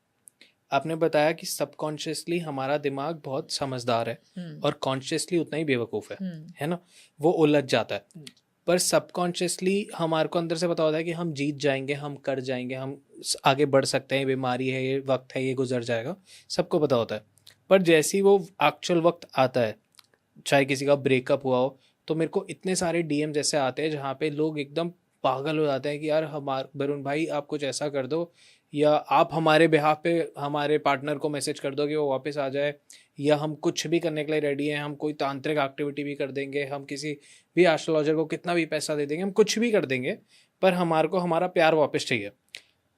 आपने बताया कि सबकॉन्शियसली हमारा दिमाग बहुत समझदार है और कॉन्शियसली उतना ही बेवकूफ़ है ना, वो उलझ जाता है। पर सबकॉन्शियसली हमारे को अंदर से पता होता है कि हम जीत जाएंगे, हम कर जाएंगे, हम आगे बढ़ सकते हैं, बीमारी है, ये वक्त है, ये गुजर जाएगा, सबको पता होता है। पर जैसे ही वो एक्चुअल वक्त आता है, चाहे किसी का ब्रेकअप हुआ हो, तो मेरे को इतने सारे डीएम जैसे आते हैं जहाँ पे लोग एकदम पागल हो जाते हैं कि यार वरुण भाई आप कुछ ऐसा कर दो, या आप हमारे बिहाफ पे हमारे पार्टनर को मैसेज कर दो कि वो वापस आ जाए, या हम कुछ भी करने के लिए रेडी हैं, हम कोई तांत्रिक एक्टिविटी भी कर देंगे, हम किसी भी एस्ट्रोलॉजर को कितना भी पैसा दे देंगे, हम कुछ भी कर देंगे, पर हमारे को हमारा प्यार वापस चाहिए।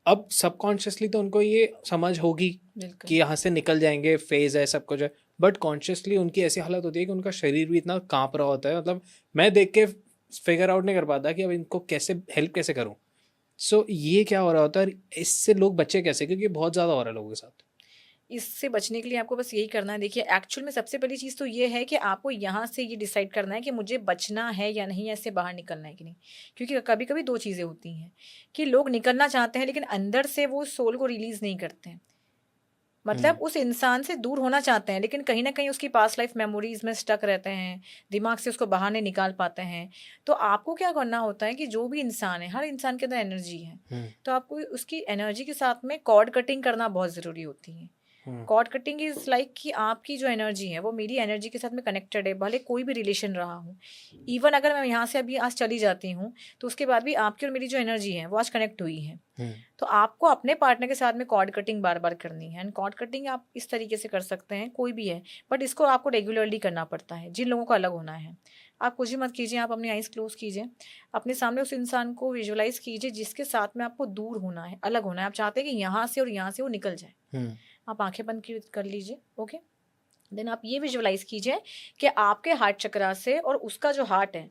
अब सबकॉन्शियसली तो उनको ये समझ होगी कि यहाँ से निकल जाएंगे, फेज है, सब कुछ है, बट कॉन्शियसली उनकी ऐसी हालत होती है कि उनका शरीर भी इतना काँप रहा होता है। मतलब मैं देख के फिगर आउट नहीं कर पाता कि अब इनको कैसे हेल्प कैसे करूँ। सो ये क्या हो रहा होता है, इससे लोग बच्चे कैसे, क्योंकि बहुत ज़्यादा हो रहा है लोगों के साथ। इससे बचने के लिए आपको बस यही करना है। देखिए, एक्चुअल में सबसे पहली चीज़ तो ये है कि आपको यहाँ से ये डिसाइड करना है कि मुझे बचना है या नहीं, ऐसे बाहर निकलना है कि नहीं। क्योंकि कभी कभी दो चीज़ें होती हैं कि लोग निकलना चाहते हैं लेकिन अंदर से वो सोल को रिलीज़ नहीं करते हैं। मतलब उस इंसान से दूर होना चाहते हैं लेकिन कहीं ना कहीं उसकी पास्ट लाइफ मेमोरीज में स्टक रहते हैं, दिमाग से उसको बाहर नहीं निकाल पाते हैं। तो आपको क्या करना होता है कि जो भी इंसान है, हर इंसान के अंदर एनर्जी है, तो आपको उसकी एनर्जी के साथ में कॉर्ड कटिंग करना बहुत ज़रूरी होती है। कॉर्ड कटिंग इज लाइक कि आपकी जो एनर्जी है वो मेरी एनर्जी के साथ में कनेक्टेड है, भले कोई भी रिलेशन रहा हो। इवन अगर मैं यहाँ से अभी आज चली जाती हूँ तो उसके बाद भी आपकी और मेरी जो एनर्जी है वो आज कनेक्ट हुई है। तो आपको अपने पार्टनर के साथ में कॉर्ड कटिंग बार बार करनी है। एंड कॉर्ड कटिंग आप इस तरीके से कर सकते हैं, कोई भी है, बट इसको आपको रेगुलरली करना पड़ता है। जिन लोगों को अलग होना है, आप कुछ ही मत कीजिए, आप अपनी आइज़ क्लोज कीजिए, अपने सामने उस इंसान को विजुअलाइज कीजिए जिसके साथ में आपको दूर होना है, अलग होना है। आप चाहते हैं कि यहाँ से और यहाँ से वो निकल जाए। आप आंखें बंद कर लीजिए, ओके। देन आप ये विजुअलाइज कीजिए कि आपके हार्ट चक्रा से और उसका जो हार्ट है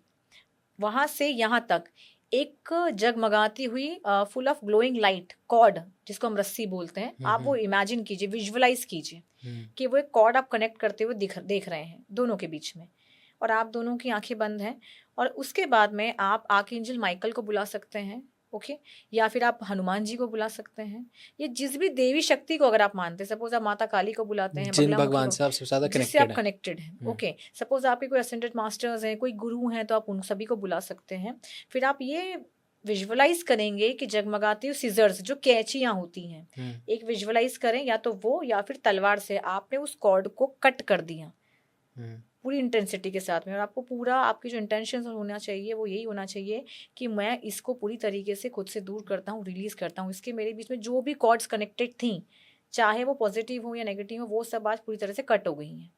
वहां से यहाँ तक एक जगमगाती हुई full of glowing light cord, जिसको हम रस्सी बोलते हैं, आप वो इमेजिन कीजिए, विजुअलाइज कीजिए कि वो एक कॉर्ड आप कनेक्ट करते हुए देख रहे हैं दोनों के बीच में, और आप दोनों की आंखें बंद हैं, और उसके बाद में आप आर्कएंजल माइकल को बुला सकते हैं, ओके, या फिर आप हनुमान जी को बुला सकते हैं, या जिस भी देवी शक्ति को अगर आप मानते हैं, सपोज आप माता काली को बुलाते हैं, जिन भगवान से आप सबसे ज्यादा जिससे आप कनेक्टेड कनेक्टेड हैं, ओके, सपोज आपके कोई असेंडेड मास्टर्स हैं, कोई गुरु हैं, तो आप उन सभी को बुला सकते हैं। फिर आप ये विजुअलाइज करेंगे कि जगमगाती हुई सीजर्स, जो कैंचियां होती हैं, एक विजुअलाइज करें, या तो वो या फिर तलवार से आपने उस कॉर्ड को कट कर दिया पूरी इंटेंसिटी के साथ में, और आपको पूरा आपकी जो इंटेंशन होना चाहिए वो यही होना चाहिए कि मैं इसको पूरी तरीके से खुद से दूर करता हूँ, रिलीज करता हूँ, इसके मेरे बीच में जो भी कॉर्ड्स कनेक्टेड थी, चाहे वो पॉजिटिव हो या नेगेटिव हो, वो सब आज पूरी तरह से कट हो गई हैं।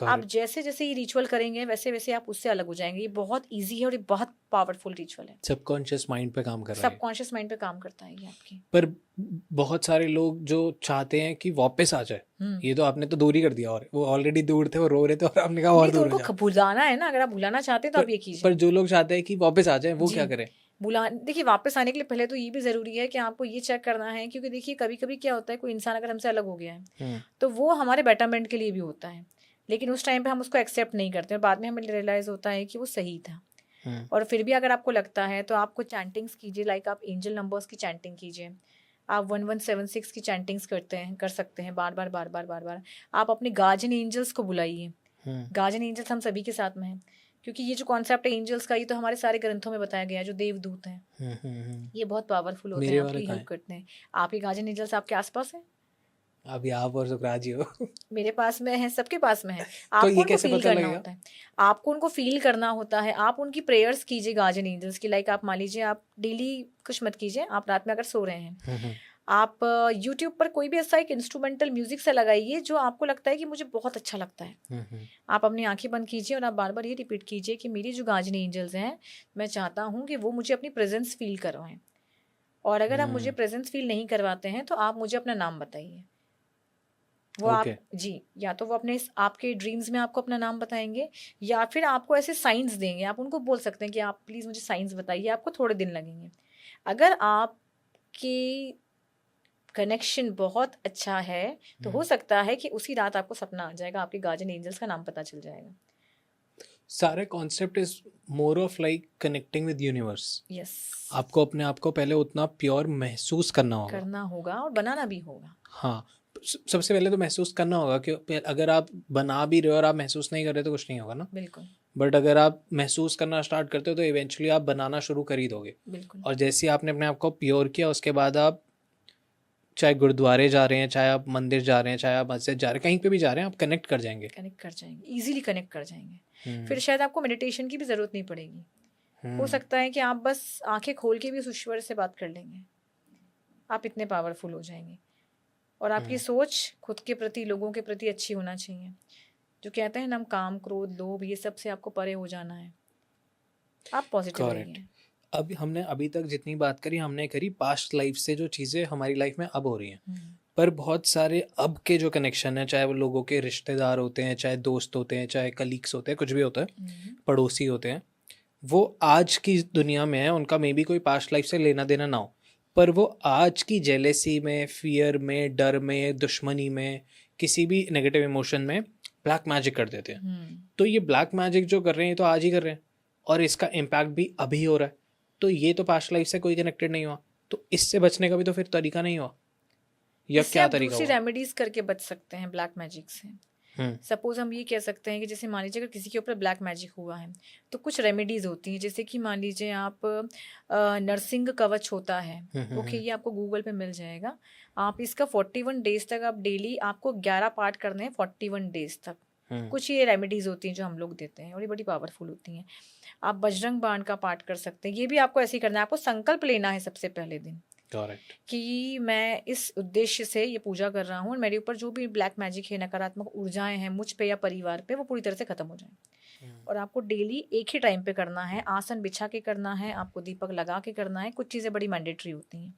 आप जैसे जैसे ये रिचुअल करेंगे वैसे वैसे आप उससे अलग हो जाएंगे। ये बहुत इजी है और ये बहुत पावरफुल रिचुअल है। सबकॉन्शियस माइंड पे काम कर रहा है, सबकॉन्शियस माइंड पे काम करता है ये आपकी। पर बहुत सारे लोग जो चाहते हैं कि वापस आ जाए, ये तो आपने तो दूर ही कर दिया, और वो ऑलरेडी दूर थे, वो रो रहे थे, और आपने कहा और दूर हो जाए। बुलाना है ना, अगर आप बुलाना चाहते हैं तो आप ये कीजिए। पर जो लोग चाहते हैं कि वापस आ जाए, वो क्या करें? देखिए, वापस आने के लिए पहले तो ये भी जरूरी है कि आपको ये चेक करना है, क्योंकि देखिए कभी कभी क्या होता है, कोई इंसान अगर हमसे अलग हो गया है तो वो हमारे बेटरमेंट के लिए भी होता है, लेकिन उस टाइम पे हम उसको एक्सेप्ट नहीं करते, और बाद में हमें रियलाइज होता है कि वो सही था। और फिर भी अगर आपको लगता है तो आपको चैंटिंग्स कीजिए, लाइक आप एंजल नंबर्स की चैंटिंग कीजिए, आप 1176 की चैंटिंग्स कर सकते हैं, बार बार बार बार बार बार। आप अपने गार्जियन एंजल्स को बुलाइए। गार्जियन एंजल्स हम सभी के साथ में हैं, क्योंकि ये जो कॉन्सेप्ट है एंजल्स का, ये तो हमारे सारे ग्रंथों में बताया गया है, जो देवदूत हैं ये बहुत पावरफुल होते हैं, आपकी हेल्प करते हैं। आपके गार्जियन एंजल्स आपके आसपास हैं? अभी आप और सुकरात जी हो। मेरे पास में है, सबके पास में है। आपको तो उनको फील करना होता है, आपको उनको फील करना होता है। आप उनकी प्रेयर्स कीजिए गार्जियन एंजल्स की, लाइक आप मान लीजिए आप डेली कुछ मत कीजिए, आप रात में अगर सो रहे हैं, आप यूट्यूब पर कोई भी ऐसा एक इंस्ट्रूमेंटल म्यूजिक से लगाइए जो आपको लगता है कि मुझे बहुत अच्छा लगता है। आप अपनी आंखें बंद कीजिए और आप बार बार ये रिपीट कीजिए कि मेरी जो गार्जियन एंजल्स हैं, मैं चाहता हूँ कि वो मुझे अपनी प्रेजेंस फील करवाएं। और अगर आप मुझे प्रेजेंस फील नहीं करवाते हैं तो आप मुझे अपना नाम बताइए। वो आप जी, या तो वो अपने आपके ड्रीम्स में आपको अपना नाम बताएंगे, या फिर आपको ऐसे साइंस देंगे। आप उनको बोल सकते हैं कि आप प्लीज़ मुझे साइंस बताइए, आपको थोड़े दिन लगेंगे। अगर आपकी कनेक्शन बहुत अच्छा है तो हो सकता है कि उसी रात आपको सपना आ जाएगा, आपके गार्जियन एंजल्स का नाम पता चल जाएगा। सारे concept is more of like connecting with universe. Yes, आपको अपने आप को पहले उतना प्योर महसूस करना होगा और बनाना भी होगा। हाँ, सबसे पहले तो महसूस करना होगा कि अगर आप बना भी रहे हो और आप महसूस नहीं कर रहे तो कुछ नहीं होगा ना। बिल्कुल। बट अगर आप महसूस करना स्टार्ट करते हो तो इवेंचुअली आप बनाना शुरू कर ही दोगे। बिल्कुल। और जैसे आपने अपने आप को प्योर किया, उसके बाद आप चाहे गुरुद्वारे जा रहे हैं, चाहे आप मंदिर जा रहे हैं, चाहे आप मस्जिद जा रहे हैं, कहीं पे भी जा रहे हैं, आप कनेक्ट कर जाएंगे, इजीली कनेक्ट कर जाएंगे। फिर शायद आपको मेडिटेशन की भी जरूरत नहीं पड़ेगी। हो सकता है कि आप बस आंखें खोल के भी उस ईश्वर से बात कर लेंगे, आप इतने पावरफुल हो जाएंगे। और आपकी सोच खुद के प्रति, लोगों के प्रति अच्छी होना चाहिए। जो कहते हैं ना, हम काम, क्रोध, लोभ, ये सब से आपको परे हो जाना है। आप पॉजिटिव रहिए। अब हमने अभी तक जितनी बात करी, हमने करी पास्ट लाइफ से जो चीज़ें हमारी लाइफ में अब हो रही हैं, पर बहुत सारे अब के जो कनेक्शन है, चाहे वो लोगों के रिश्तेदार होते हैं, चाहे दोस्त होते हैं, चाहे कलीग्स होते हैं, कुछ भी होता है, पड़ोसी होते हैं, वो आज की दुनिया में है, उनका मे बी कोई पास्ट लाइफ से लेना देना ना हो, पर वो आज की जेलेसी में, फियर में, डर में, दुश्मनी में, किसी भी नेगेटिव इमोशन में ब्लैक मैजिक कर देते हैं। तो ये ब्लैक मैजिक जो कर रहे हैं तो आज ही कर रहे हैं, और इसका इम्पैक्ट भी अभी हो रहा है। तो ये तो पास्ट लाइफ से कोई कनेक्टेड नहीं हुआ, तो इससे बचने का भी तो फिर तरीका नहीं हुआ, या क्या तरीका हुआ? रेमेडीज करके बच सकते हैं ब्लैक मैजिक से। सपोज हम ये कह सकते हैं कि जैसे मान लीजिए अगर किसी के ऊपर ब्लैक मैजिक हुआ है तो कुछ रेमेडीज होती हैं, जैसे कि मान लीजिए आप नरसिंह कवच होता है, ओके, ये आपको गूगल पे मिल जाएगा। आप इसका 41 डेज तक आप डेली, आपको 11 पार्ट करने हैं 41 डेज तक। कुछ ये रेमेडीज होती हैं जो हम लोग देते हैं और ये बड़ी पावरफुल होती हैं। आप बजरंग बाण का पाठ कर सकते हैं, ये भी आपको ऐसे ही करना है। आपको संकल्प लेना है सबसे पहले दिन कि मैं इस उद्देश्य से ये पूजा कर रहा हूँ और मेरे ऊपर जो भी ब्लैक मैजिक है, नकारात्मक ऊर्जाएं हैं मुझ पे या परिवार पे, वो पूरी तरह से खत्म हो जाए। और आपको डेली एक ही टाइम पे करना है, आसन बिछा के करना है, आपको दीपक लगा के करना है। कुछ चीज़ें बड़ी मैंडेटरी होती हैं।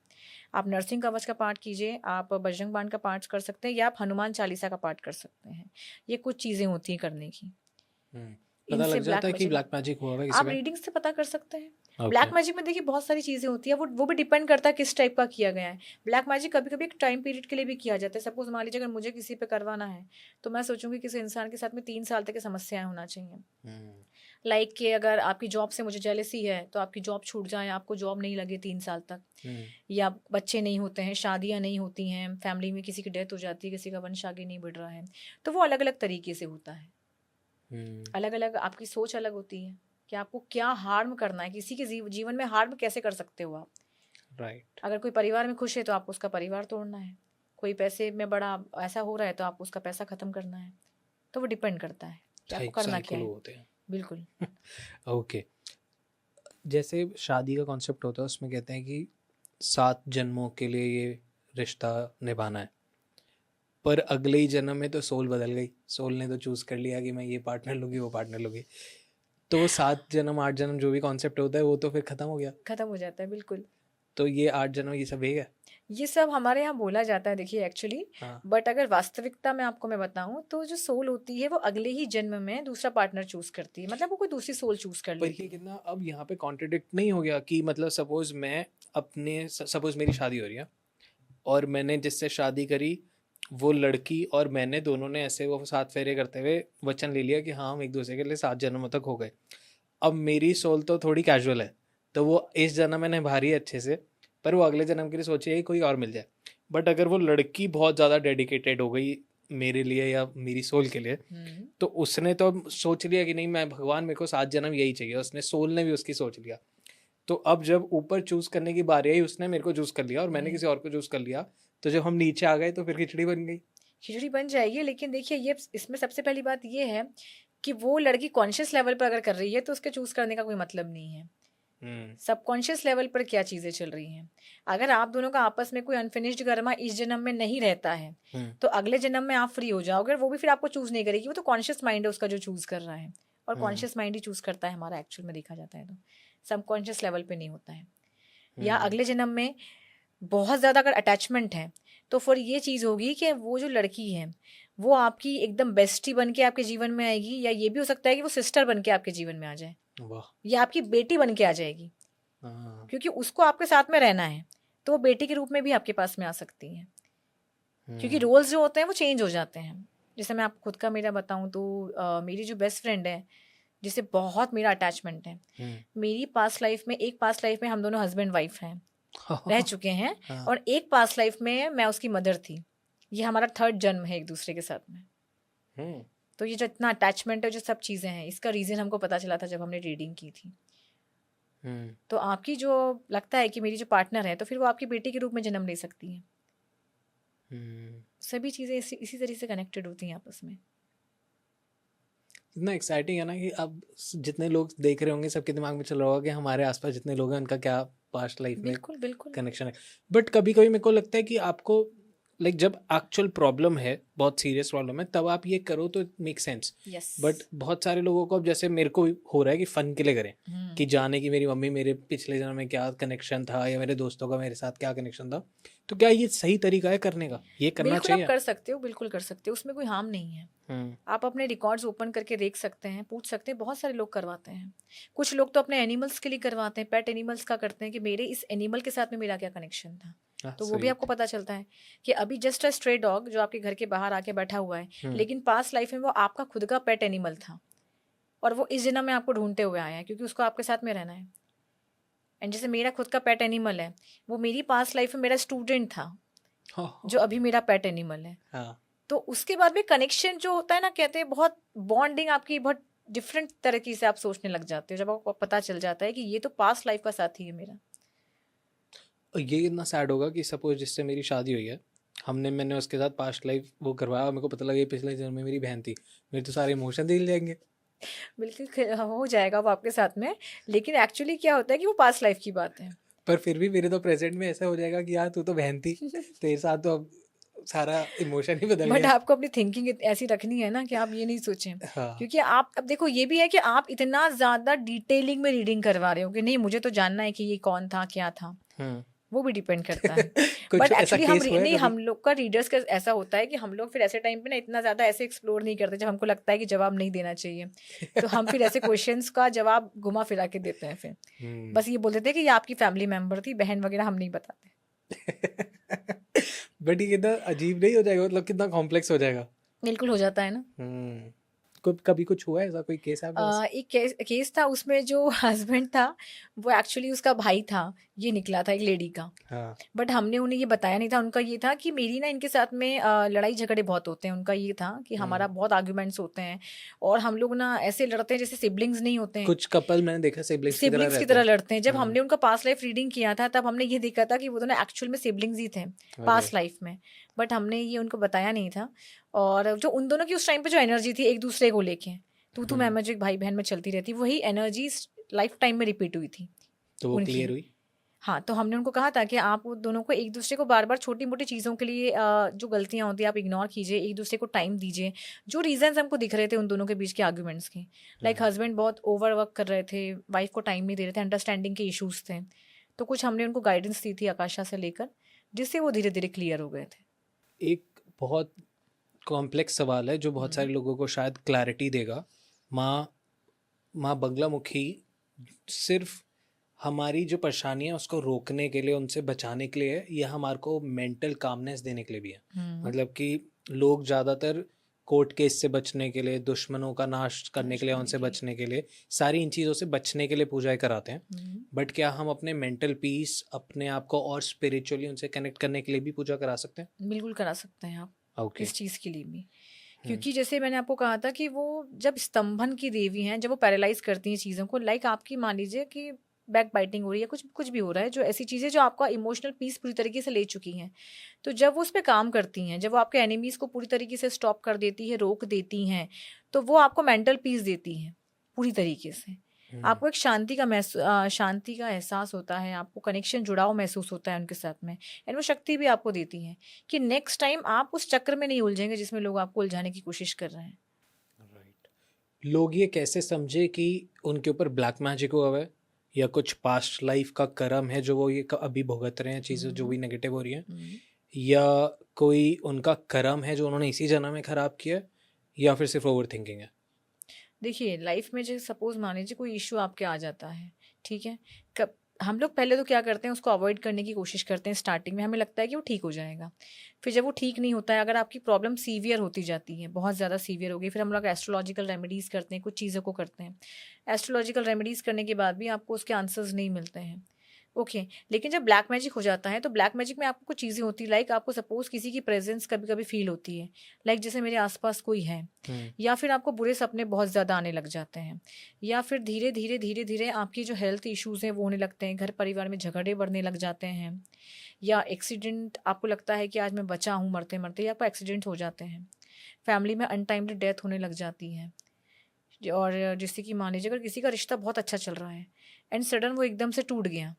आप नरसिंह कवच का पाठ कीजिए, आप बजरंग बाण का पाठ कर सकते हैं, या आप हनुमान चालीसा का पाठ कर सकते हैं। ये कुछ चीज़ें होती हैं करने की। पता इनसे लग जाता है कि मैजिक ब्लैक मैजिक हुआ है किसी आप पे? रीडिंग से पता कर सकते हैं। Okay. ब्लैक मैजिक में देखिए बहुत सारी चीजें होती है, वो भी डिपेंड करता है किस टाइप का किया गया है। ब्लैक मैजिक कभी कभी एक टाइम पीरियड के लिए भी किया जाता है। सपोज मान लीजिए अगर मुझे किसी पे करवाना है तो मैं सोचूंगी किसी इंसान के साथ में 3 साल तक की समस्याएं होना चाहिए। लाइक कि अगर आपकी जॉब से मुझे जेलसी है तो आपकी जॉब छूट जाए, आपको जॉब नहीं लगे 3 साल तक, या बच्चे नहीं होते हैं, शादियां नहीं होती हैं, फैमिली में किसी की डेथ हो जाती है, किसी का वंश आगे नहीं बढ़ रहा है, तो वो अलग अलग तरीके से होता है। अलग अलग आपकी सोच अलग होती है कि आपको क्या हार्म करना है, किसी के जीवन में हार्म कैसे कर सकते हो आप। राइट। अगर कोई परिवार में खुश है तो आपको उसका परिवार तोड़ना है, कोई पैसे में बड़ा ऐसा हो रहा है तो आपको उसका पैसा खत्म करना है। तो वो डिपेंड करता है कि आपको करना क्या है। होते हैं। बिल्कुल। ओके। जैसे शादी का कॉन्सेप्ट होता है उसमें कहते हैं कि 7 जन्मों के लिए ये रिश्ता निभाना है, पर अगले ही जन्म में तो सोल बदल गई, सोल ने तो चूज कर लिया कि मैं ये पार्टनर लूँगी वो पार्टनर लूँगी, तो वो 7 जन्म 8 जन्म जो भी कॉन्सेप्ट होता है वो तो फिर खत्म हो गया। खत्म हो जाता है बिल्कुल। तो ये 8 जन्म ये सब एक है? ये सब हमारे यहाँ बोला जाता है देखिए एक्चुअली, बट अगर वास्तविकता में आपको मैं बताऊं तो जो सोल होती है वो अगले ही जन्म में दूसरा पार्टनर चूज करती है, मतलब वो कोई दूसरी सोल चूज कर पर लेती ये है। कितना अब यहाँ पे कॉन्ट्रडिक्ट नहीं हो गया कि मतलब सपोज मेरी शादी हो रही है और मैंने जिससे शादी करी वो लड़की और मैंने दोनों ने ऐसे वो 7 फेरे करते हुए वचन ले लिया कि हाँ हम एक दूसरे के लिए 7 जन्मों तक हो गए। अब मेरी सोल तो थोड़ी कैजुअल है, तो वो इस जन्म में निभा रही है अच्छे से, पर वो अगले जन्म के लिए सोच रही है कोई और मिल जाए। बट अगर वो लड़की बहुत ज़्यादा डेडिकेटेड हो गई मेरे लिए या मेरी सोल के लिए, तो उसने तो सोच लिया कि नहीं मैं भगवान मेरे को 7 जन्म यही चाहिए, उसने सोल ने भी उसकी सोच लिया। तो अब जब ऊपर चूज करने की बारी आई उसने मेरे को चूज कर लिया और मैंने किसी और को चूज कर लिया, तो जब हम नीचे आ गए तो फिर खिचड़ी बन गई। खिचड़ी बन जाएगी, लेकिन देखिए ये इसमें सबसे पहली बात ये है कि वो लड़की कॉन्शियस लेवल पर अगर कर रही है तो उसके चूज करने का कोई मतलब नहीं है। सबकॉन्शियस लेवल पर क्या चीजें चल रही हैं। अगर आप दोनों का आपस में कोई अनफिनिश्ड कर्मा इस जन्म में नहीं रहता है तो अगले जन्म में आप फ्री हो जाओगे, वो भी फिर आपको चूज नहीं करेगी, वो तो कॉन्शियस माइंड है उसका जो चूज कर रहा है, और कॉन्शियस माइंड ही चूज करता है हमारा एक्चुअल में देखा जाता है तो, सबकॉन्शियस लेवल पे नहीं होता है। या अगले जन्म में बहुत ज्यादा अगर अटैचमेंट है तो फिर ये चीज होगी कि वो जो लड़की है वो आपकी एकदम बेस्टी बन के आपके जीवन में आएगी, या ये भी हो सकता है कि वो सिस्टर बन के आपके जीवन में आ जाए, या आपकी बेटी बन के आ जाएगी, क्योंकि उसको आपके साथ में रहना है तो वो बेटी के रूप में भी आपके पास में आ सकती है, क्योंकि रोल्स जो होते हैं वो चेंज हो जाते हैं। जैसे मैं आपको खुद का मेरा बताऊं तो मेरी जो बेस्ट फ्रेंड है जिससे बहुत मेरा अटैचमेंट है, मेरी पास्ट लाइफ में, एक पास्ट लाइफ में हम दोनों हस्बैंड वाइफ हैं, रह चुके हैं, और एक पास्ट लाइफ में मैं उसकी मदर थी। ये हमारा 3rd जन्म है एक दूसरे के साथ में। तो ये जो इतना अटैचमेंट है, जो सब चीज़ें हैं, इसका रीज़न हमको पता चला था जब हमने रीडिंग की थी। तो आपकी जो लगता है कि मेरी जो पार्टनर है तो फिर वो आपकी बेटी के रूप में जन्म ले सकती है। सभी चीज़ें इसी तरीके से कनेक्टेड होती हैं आपस में। इतना एक्साइटिंग है ना कि अब जितने लोग देख रहे होंगे सबके दिमाग में चल रहा होगा कि हमारे आसपास जितने लोग हैं उनका क्या पास्ट लाइफ में बिल्कुल कनेक्शन है। बट कभी कभी मेरे को लगता है कि आपको जब एक्चुअल प्रॉब्लम है, बहुत सीरियस प्रॉब्लम है, तब आप ये करो तो मेक सेंस। बट बहुत सारे लोगों को अब जैसे मेरे को हो रहा है कि फन के लिए करें कि जाने की मेरी मम्मी मेरे पिछले जन्म में क्या कनेक्शन था या मेरे दोस्तों का मेरे साथ क्या कनेक्शन था, तो क्या ये सही तरीका है करने का? ये करना चाहिए? आप कर सकते हो, बिल्कुल कर सकते हो, उसमें कोई हार्म नहीं है। आप अपने रिकॉर्ड्स ओपन करके देख सकते हैं, पूछ सकते हैं। बहुत सारे लोग करवाते हैं, कुछ लोग तो अपने एनिमल्स के लिए करवाते हैं, पेट एनिमल्स का करते हैं कि मेरे इस एनिमल के साथ में मेरा क्या कनेक्शन था, तो वो भी आपको पता चलता है कि अभी जस्ट अ स्ट्रे डॉग जो आपके घर के बाहर आके बैठा हुआ है, लेकिन पास्ट लाइफ में वो आपका खुद का पेट एनिमल था और वो इस जन्म में आपको ढूंढते हुए आया है क्योंकि उसको आपके साथ में रहना है। एंड जैसे मेरा खुद का पेट एनिमल है, वो मेरी पास्ट लाइफ में मेरा स्टूडेंट था जो अभी मेरा पेट एनिमल है। तो उसके बाद में कनेक्शन जो होता है ना, कहते हैं बहुत बॉन्डिंग आपकी बहुत डिफरेंट तरीके से आप सोचने लग जाते हो जब आपको पता चल जाता है कि ये तो पास्ट लाइफ का साथी है मेरा। ये कितना सैड होगा कि सपोज जिससे मेरी शादी हुई है, मैंने उसके साथ पास्ट लाइफ वो करवाया, मेरे को पता लगा पिछले जन्म में मेरी बहन थी, मेरे तो सारे इमोशन दिल जाएंगे। बिल्कुल हो जाएगा वो आपके साथ में, लेकिन एक्चुअली क्या होता है कि वो पास्ट लाइफ की बात है। पर फिर भी मेरे तो प्रेजेंट में ऐसा हो जाएगा कि यार तू तो बहन थी, तेरे साथ तो अब सारा इमोशन ही बदल गया। बट आपको अपनी थिंकिंग ऐसी रखनी है ना कि आप ये नहीं सोचें। क्योंकि आप अब देखो ये भी है कि आप इतना ज्यादा डिटेलिंग में रीडिंग करवा रहे हो कि नहीं मुझे तो जानना है कि ये कौन था क्या था, वो भी डिपेंड करता है। कुछ बट ऐसा एक्चुअली केस हुआ है नहीं, कभी? हम लोग का रीडर्स का ऐसा होता है कि हम लोग फिर ऐसे टाइम पे ना इतना ज़्यादा ऐसे एक्सप्लोर नहीं करते जब हमको लगता है कि जवाब नहीं देना चाहिए। तो हम फिर ऐसे क्वेश्चंस का जवाब घुमा फिरा के देते हैं फिर। बस ये बोल देते हैं कि ये आपकी फैमिली मेम्बर थी, बहन वगैरह हम नहीं बताते। बट ये कितना अजीब नहीं हो जाएगा, मतलब कितना कॉम्प्लेक्स हो जाएगा। बिल्कुल हो जाता है ना। कभी कुछ हुआ है ऐसा, कोई केस आपके पास? एक केस था, उसमें जो हस्बैंड था वो एक्चुअली उसका भाई था, ये निकला था एक लेडी का। हाँ। बट हमने उन्हें ये बताया नहीं था। उनका ये था कि मेरी ना इनके साथ में लड़ाई झगड़े बहुत होते हैं। उनका ये था कि हमारा बहुत आर्ग्यूमेंट्स होते हैं और हम लोग ना ऐसे लड़ते हैं जैसे सिबलिंग्स नहीं होते हैं, कुछ कपल मैंने देखा सिबलिंग्स की तरह सिबलिंग्स की रहते तरह हैं। लड़ते हैं। जब हमने उनका पास्ट लाइफ रीडिंग किया था तब हमने ये देखा था कि वो दोनों एक्चुअल में सिबलिंग्स ही थे पास्ट लाइफ में। बट हमने ये उनको बताया नहीं था। और जो उन दोनों की उस टाइम पे जो एनर्जी थी एक दूसरे को लेके, तू मैं जो एक भाई बहन में चलती रहती, वही एनर्जी लाइफ टाइम में रिपीट हुई थी। तो वो उनकी। क्लियर हुई? हाँ, तो हमने उनको कहा था कि आप वो दोनों को एक दूसरे को बार बार छोटी मोटी चीज़ों के लिए जो गलतियाँ होती है आप इग्नोर कीजिए, एक दूसरे को टाइम दीजिए। जो रीजंस हमको दिख रहे थे उन दोनों के बीच के आर्ग्यूमेंट्स के, लाइक हस्बैंड बहुत ओवर वर्क कर रहे थे, वाइफ को टाइम नहीं दे रहे थे, अंडरस्टैंडिंग के इश्यूज थे। तो कुछ हमने उनको गाइडेंस दी थी आकाशा से लेकर, जिससे वो धीरे धीरे क्लियर हो गए थे। एक बहुत कॉम्प्लेक्स सवाल है जो बहुत सारे लोगों को शायद क्लैरिटी देगा। माँ बगलामुखी सिर्फ हमारी जो परेशानी है उसको रोकने के लिए, उनसे बचाने के लिए है, या हमारे को मेंटल कामनेस देने के लिए भी है? मतलब कि लोग ज़्यादातर कोर्ट केस से बचने के लिए, दुश्मनों का नाश करने के लिए, उनसे बचने के लिए, सारी इन चीज़ों से बचने के लिए पूजाएं कराते हैं। बट क्या हम अपने मेंटल पीस, अपने आप को और स्पिरिचुअली उनसे कनेक्ट करने के लिए भी पूजा करा सकते हैं? बिल्कुल करा सकते हैं आप। ओके। इस चीज़ के लिए भी, क्योंकि जैसे मैंने आपको कहा था कि वो जब स्तंभन की देवी हैं, जब वो पैरालाइज करती हैं चीज़ों को, लाइक आपकी मान लीजिए कि बैक बाइटिंग हो रही है, कुछ कुछ भी हो रहा है, जो ऐसी चीज़ें जो आपका इमोशनल पीस पूरी तरीके से ले चुकी हैं, तो जब वो उस पर काम करती हैं, जब वो आपके एनिमीज़ को पूरी तरीके से स्टॉप कर देती है, रोक देती हैं, तो वो आपको मेंटल पीस देती हैं पूरी तरीके से। आपको एक शांति का एहसास होता है, आपको कनेक्शन, जुड़ाव महसूस होता है उनके साथ में, एंड वो शक्ति भी आपको देती है कि नेक्स्ट टाइम आप उस चक्र में नहीं उलझेंगे जिसमें लोग आपको उलझाने की कोशिश कर रहे हैं। राइट। लोग ये कैसे समझे कि उनके ऊपर ब्लैक मैजिक हुआ हुआ है, या कुछ पास्ट लाइफ का कर्म है जो वो ये अभी भुगत रहे हैं, चीज़ें जो भी नेगेटिव हो रही हैं, या कोई उनका कर्म है जो उन्होंने इसी जन्म में खराब किया, या फिर सिर्फ ओवर थिंकिंग है? देखिए, लाइफ में जैसे सपोज मान लीजिए कोई इशू आपके आ जाता है, ठीक है, कब हम लोग पहले तो क्या करते हैं, उसको अवॉइड करने की कोशिश करते हैं। स्टार्टिंग में हमें लगता है कि वो ठीक हो जाएगा, फिर जब वो ठीक नहीं होता है, अगर आपकी प्रॉब्लम सीवियर होती जाती है, बहुत ज़्यादा सीवियर हो गई, फिर हम लोग एस्ट्रोलॉजिकल रेमेडीज़ करते हैं, कुछ चीज़ों को करते हैं। एस्ट्रोलॉजिकल रेमेडीज़ करने के बाद भी आपको उसके आंसर्स नहीं मिलते हैं, ओके। लेकिन जब ब्लैक मैजिक हो जाता है, तो ब्लैक मैजिक में आपको कुछ चीज़ें होती है, लाइक आपको सपोज किसी की प्रेजेंस कभी कभी फील होती है, लाइक जैसे मेरे आसपास कोई है, या फिर आपको बुरे सपने बहुत ज़्यादा आने लग जाते हैं, या फिर धीरे धीरे धीरे धीरे आपकी जो हेल्थ इश्यूज़ हैं वो होने लगते हैं, घर परिवार में झगड़े बढ़ने लग जाते हैं, या एक्सीडेंट, आपको लगता है कि आज मैं बचा हूँ मरते मरते, या आपको एक्सीडेंट हो जाते हैं, फैमिली में अनटाइमली डेथ होने लग जाती है, और जैसे कि मान लीजिए अगर किसी का रिश्ता बहुत अच्छा चल रहा है एंड सडन वो एकदम से टूट गया,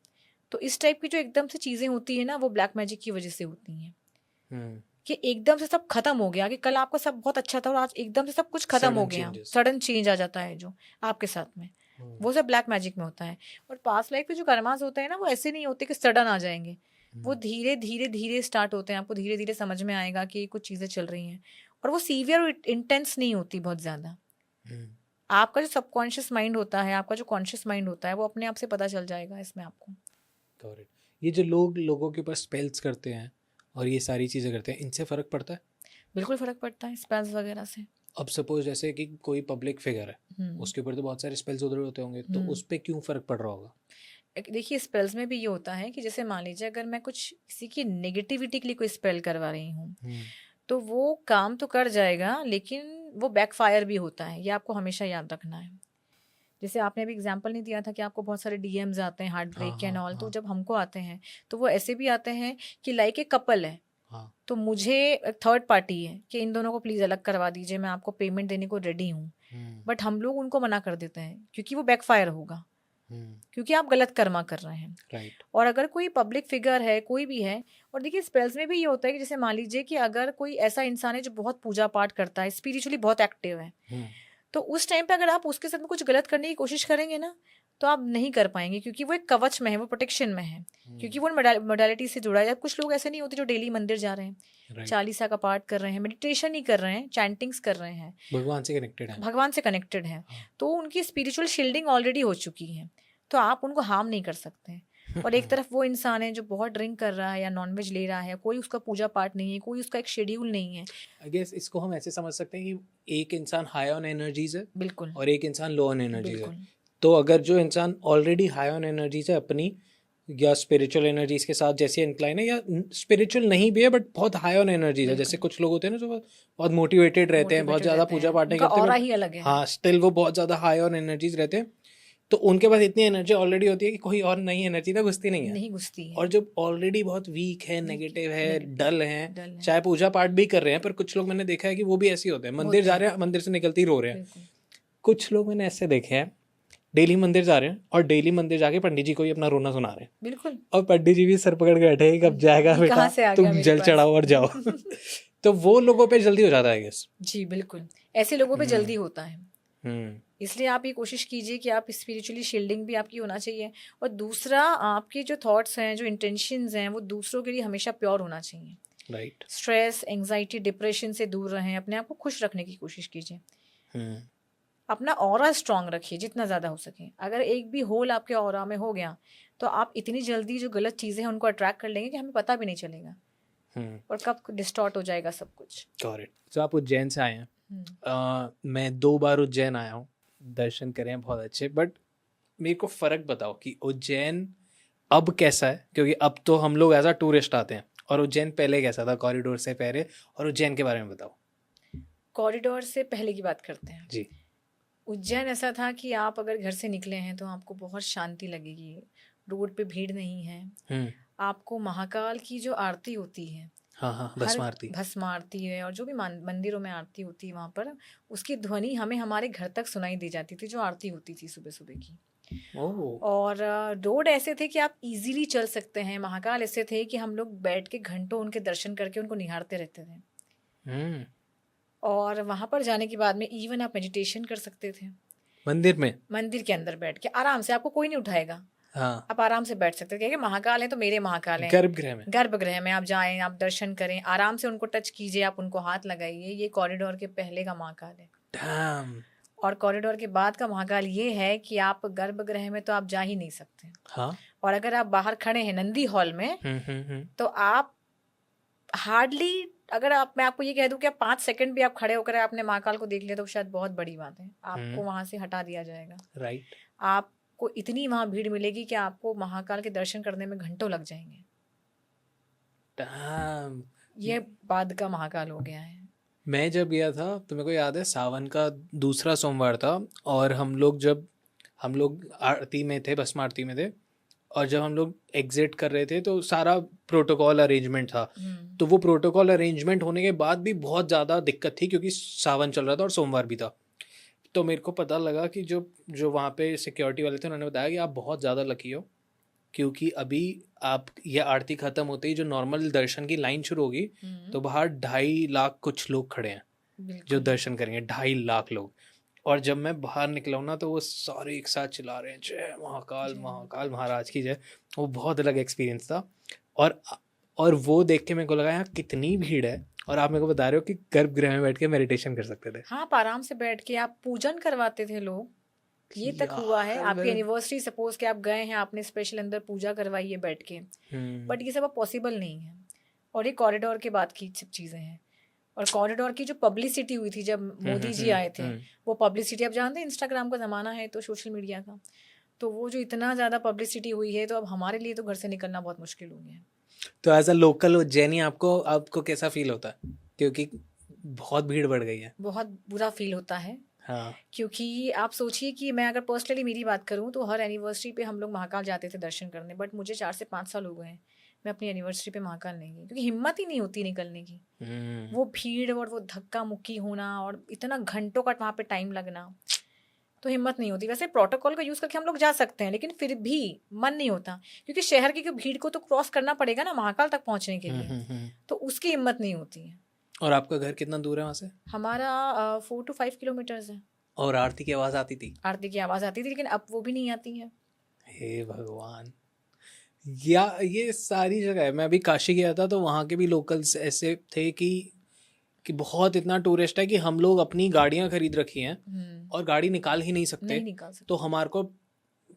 तो इस टाइप की जो एकदम से चीज़ें होती है ना, वो ब्लैक मैजिक की वजह से होती हैं। कि एकदम से सब खत्म हो गया, कि कल आपका सब बहुत अच्छा था और आज एकदम से सब कुछ खत्म हो गया, सडन चेंज आ जाता है जो आपके साथ में, वो सब ब्लैक मैजिक में होता है। और पास्ट लाइफ के जो कर्मास होते हैं ना, वो ऐसे नहीं होते कि सडन आ जाएंगे, वो धीरे धीरे धीरे स्टार्ट होते हैं। आपको धीरे धीरे समझ में आएगा कि कुछ चीज़ें चल रही हैं, और वो सीवियर और इंटेंस नहीं होती बहुत ज़्यादा। आपका जो सबकॉन्शियस माइंड होता है, आपका जो कॉन्शियस माइंड होता है, वो अपने आप से पता चल जाएगा इसमें आपको। ये जो लोगों के ऊपर स्पेल्स करते हैं और ये सारी चीज़ें करते हैं, इनसे फ़र्क पड़ता है? बिल्कुल फ़र्क पड़ता है स्पेल्स वगैरह से। अब सपोज जैसे कि कोई पब्लिक फिगर है, उसके ऊपर तो बहुत सारे स्पेल्स उधर होते होंगे, तो उस पर क्यों फ़र्क पड़ रहा होगा? देखिए, स्पेल्स में भी ये होता है कि जैसे मान लीजिए अगर मैं कुछ किसी की नेगेटिविटी के लिए कोई स्पेल करवा रही हूँ, तो वो काम तो कर जाएगा, लेकिन वो बैकफायर भी होता है, ये आपको हमेशा याद रखना है। जैसे आपने अभी एग्जांपल नहीं दिया था कि आपको बहुत सारे डीएम्स आते हैं हार्ट ब्रेक एंड ऑल, तो जब हमको आते हैं तो वो ऐसे भी आते हैं कि लाइक एक कपल है, तो मुझे थर्ड पार्टी है कि इन दोनों को प्लीज़ अलग करवा दीजिए, मैं आपको पेमेंट देने को रेडी हूँ, बट हम लोग उनको मना कर देते हैं क्योंकि वो बैकफायर होगा, क्योंकि आप गलत कर्मा कर रहे हैं। राइट। और अगर कोई पब्लिक फिगर है, कोई भी है, और देखिए स्पेल्स में भी ये होता है कि जैसे मान लीजिए कि अगर कोई ऐसा इंसान है जो बहुत पूजा पाठ करता है, स्पिरिचुअली बहुत एक्टिव है, तो उस टाइम पे अगर आप उसके साथ में कुछ गलत करने की कोशिश करेंगे ना, तो आप नहीं कर पाएंगे, क्योंकि वो एक कवच में है, वो प्रोटेक्शन में है, क्योंकि वो मोडालिटी से जुड़ा है। कुछ लोग ऐसे नहीं होते जो डेली मंदिर जा रहे हैं, चालीसा का पाठ कर रहे हैं, मेडिटेशन ही कर रहे हैं, चैंटिंग्स कर रहे हैं, भगवान से कनेक्टेड है, तो उनकी स्पिरिचुअल शील्डिंग ऑलरेडी हो चुकी है, तो आप उनको हार्म नहीं कर सकते। और एक तरफ वो इंसान है जो बहुत ड्रिंक कर रहा है या नॉनवेज ले रहा है, कोई उसका पूजा पाठ नहीं है, कोई उसका एक शेड्यूल नहीं है। आई गेस इसको हम ऐसे समझ सकते हैं कि एक इंसान हाई ऑन एनर्जीज है बिल्कुल, और एक इंसान लो ऑन एनर्जीज है। बिल्कुल। तो अगर जो इंसान ऑलरेडी हाई ऑन एनर्जीज है अपनी, या स्पिरिचुअल एनर्जीज के साथ जैसे इंक्लाइन है, या स्पिरिचुअल नहीं भी है बट बहुत हाई ऑन एनर्जीज है, जैसे कुछ लोग होते हैं ना जो बहुत मोटिवेटेड रहते हैं, बहुत ज़्यादा पूजा पाठ नहीं करते, ऑरा ही अलग है, हाँ स्टिल वो बहुत ज़्यादा हाई ऑन एनर्जीज रहते हैं, तो उनके पास इतनी एनर्जी ऑलरेडी होती है कि कोई और नई एनर्जी ना घुसती नहीं घुसती है। और जो ऑलरेडी बहुत वीक है, नेगेटिव है, डल है, चाहे पूजा पाठ भी कर रहे हैं, पर कुछ लोग मैंने देखा है कि वो भी ऐसे होते हैं, मंदिर जा रहे हैं, मंदिर से निकलते ही रो रहे हैं। कुछ लोग मैंने ऐसे देखे हैं डेली मंदिर जा रहे हैं और डेली मंदिर जाके पंडित जी को ही अपना रोना सुना रहे हैं। बिल्कुल। और पंडित जी भी सर पकड़ के बैठे हैं, कब जाएगा बेटा, तुम जल चढ़ाओ और जाओ। तो वो लोगों पे जल्दी हो जाता है गेस। जी बिल्कुल, ऐसे लोगों पे जल्दी होता है। इसलिए आप ये कोशिश कीजिए कि आप स्पिरिचुअली शील्डिंग भी आपकी होना चाहिए, और दूसरा आपके जो थॉट्स हैं, जो इंटेंशंस हैं, वो दूसरों के लिए हमेशा प्योर होना चाहिए। राइट। स्ट्रेस, एंजाइटी, डिप्रेशन से दूर रहें, अपने आप को खुश रखने की कोशिश कीजिए, अपना ऑरा स्ट्रांग रखिए जितना ज़्यादा हो सके। अगर एक भी होल आपके ऑरा में हो गया तो आप इतनी जल्दी जो गलत चीज़ें हैं उनको अट्रैक्ट कर लेंगे कि हमें पता भी नहीं चलेगा, और कब डिस्टॉर्ट हो जाएगा सब कुछ। करेक्ट। तो आप उज्जैन से आए हैं, मैं 2 बार उज्जैन आया हूँ, दर्शन करे हैं बहुत अच्छे, बट मेरे को फ़र्क बताओ कि उज्जैन अब कैसा है, क्योंकि अब तो हम लोग एज अ टूरिस्ट आते हैं, और उज्जैन पहले कैसा था, कॉरिडोर से पहले, और उज्जैन के बारे में बताओ। कॉरिडोर से पहले की बात करते हैं जी। उज्जैन ऐसा था कि आप अगर घर से निकले हैं तो आपको बहुत शांति लगेगी, रोड पे भीड़ नहीं है, आपको महाकाल की जो आरती होती है, हाँ भस्म आरती है, और जो भी मंदिरों में आरती होती है वहाँ पर, उसकी ध्वनि हमें हमारे घर तक सुनाई दी जाती थी, जो आरती होती थी सुबह सुबह की। और रोड ऐसे थे कि आप इजीली चल सकते हैं, महाकाल ऐसे थे कि हम लोग बैठ के घंटों उनके दर्शन करके उनको निहारते रहते थे। और वहाँ पर जाने के बाद में इवन आप मेडिटेशन कर सकते थे मंदिर के अंदर बैठ के आराम से, आपको कोई नहीं उठाएगा। हाँ। आप आराम से बैठ सकते हैं, महाकाल है तो मेरे महाकाल है, गर्भगृह में आप जाएं, आप दर्शन करें, आराम से उनको टच कीजिए, आप उनको हाथ लगाइए। ये कॉरिडोर के पहले का महाकाल है। और कॉरिडोर के बाद का महाकाल ये है कि आप गर्भगृह में तो आप जा ही नहीं सकते। हाँ। और अगर आप बाहर खड़े हैं नंदी हॉल में तो आप हार्डली, अगर मैं आपको ये कह दूं कि आप 5 सेकंड भी आप खड़े होकर आपने महाकाल को देख लिया तो शायद बहुत बड़ी बात है, आपको वहां से हटा दिया जाएगा। राइट। आपको इतनी वहां भीड़ मिलेगी कि आपको महाकाल के दर्शन करने में घंटों लग जाएंगे। ये बाद का महाकाल हो गया है। मैं जब गया था तो मेरे को याद है सावन का दूसरा सोमवार था, और हम लोग आरती में थे, भस्म आरती में थे, और जब हम लोग एग्जिट कर रहे थे तो सारा प्रोटोकॉल अरेंजमेंट था। तो वो प्रोटोकॉल अरेंजमेंट होने के बाद भी बहुत ज़्यादा दिक्कत थी, क्योंकि सावन चल रहा था और सोमवार भी था। तो मेरे को पता लगा कि जो वहाँ पे सिक्योरिटी वाले थे उन्होंने बताया कि आप बहुत ज़्यादा लकी हो, क्योंकि अभी आप ये आरती ख़त्म होते ही जो नॉर्मल दर्शन की लाइन शुरू होगी तो बाहर 2.5 लाख कुछ लोग खड़े हैं जो दर्शन करेंगे, 2.5 लाख लोग। और जब मैं बाहर निकला हूँ ना तो वो सारे एक साथ चिल्ला रहे हैं जय महाकाल, महाकाल महाराज की जय। वो बहुत अलग एक्सपीरियंस था। और वो देख के मेरे को लगा यार कितनी भीड़ है, और आप मेरे को बता रहे हो कि गर्भगृह में बैठ के मेडिटेशन कर सकते थे। हाँ, आप आराम से बैठ के आप पूजन करवाते थे लोग। ये तक हुआ है। आपकी एनिवर्सरी सपोज कि आप गए हैं, आपने स्पेशल अंदर पूजा करवाई है बैठ के, बट ये सब अब पॉसिबल नहीं है। और ये कॉरिडोर के बाद की सब चीज़ें हैं। और कॉरिडोर की जो पब्लिसिटी हुई थी जब मोदी जी आए थे, वो पब्लिसिटी आप जानते हैं, इंस्टाग्राम का ज़माना है तो सोशल मीडिया का, तो वो जो इतना ज़्यादा पब्लिसिटी हुई है तो अब हमारे लिए तो घर से निकलना बहुत मुश्किल हो गया है। तो एज अ लोकल उज्जैनी आपको कैसा फील होता है, क्योंकि बहुत भीड़ बढ़ गई है? बहुत बुरा फील होता है। हाँ। क्योंकि आप सोचिए कि मैं अगर पर्सनली मेरी बात करूं तो हर एनिवर्सरी पे हम लोग महाकाल जाते थे दर्शन करने, बट मुझे 4 से 5 साल हो गए हैं मैं अपनी एनिवर्सरी पे महाकाल नहीं गई, क्योंकि हिम्मत ही नहीं होती निकलने की। वो भीड़ और वो धक्का मुक्की होना और इतना घंटों का वहाँ पे टाइम लगना, तो हिम्मत नहीं होती। वैसे प्रोटोकॉल का यूज़ करके हम लोग जा सकते हैं, लेकिन फिर भी मन नहीं होता, क्योंकि शहर की भीड़ को तो क्रॉस करना पड़ेगा ना महाकाल तक पहुँचने के लिए, तो उसकी हिम्मत नहीं होती है। और आपका घर कितना दूर है वहाँ से? हमारा 4 to 5 किलोमीटर्स है। और आरती की आवाज आती थी? आरती की आवाज़ आती थी, लेकिन अब वो भी नहीं आती है। हे भगवान। या ये सारी जगह है। मैं अभी काशी गया था तो वहाँ के भी लोकल्स ऐसे थे कि बहुत इतना टूरिस्ट है कि हम लोग अपनी गाड़ियाँ खरीद रखी हैं और गाड़ी निकाल ही नहीं सकते। नहीं निकाल सकते। तो हमारे को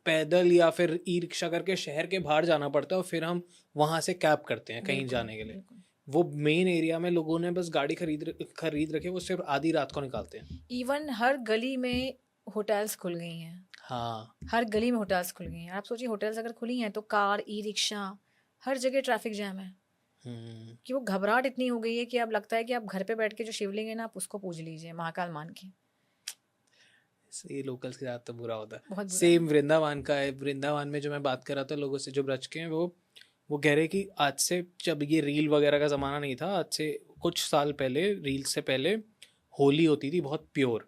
पैदल या फिर ई रिक्शा करके शहर के बाहर जाना पड़ता है और फिर हम वहाँ से कैब करते हैं कहीं बिल्कुल, जाने के लिए। बिल्कुल। वो मेन एरिया में लोगों ने बस गाड़ी खरीद रखे, वो सिर्फ आधी रात को निकालते हैं। इवन हर गली में होटल्स खुल गई हैं। हाँ, हर गली में होटल्स खुल गई हैं। आप सोचिए, होटल्स अगर खुली हैं तो कार, ई रिक्शा, हर जगह ट्रैफिक जैम है। कि वो घबराहट इतनी हो गई है कि अब लगता है कि आप घर पे बैठ के जो शिवलिंग है ना, आप उसको पूज लीजिए महाकाल मान के। ये लोकल्स के साथ तो बुरा होता है। बहुत बुरा सेम वृंदावन का है। वृंदावन में जो मैं बात कर रहा था लोगों से जो ब्रज के हैं, वो कह रहे कि आज से, जब ये रील वगैरह का ज़माना नहीं था, आज से कुछ साल पहले, रील से पहले होली होती थी बहुत प्योर,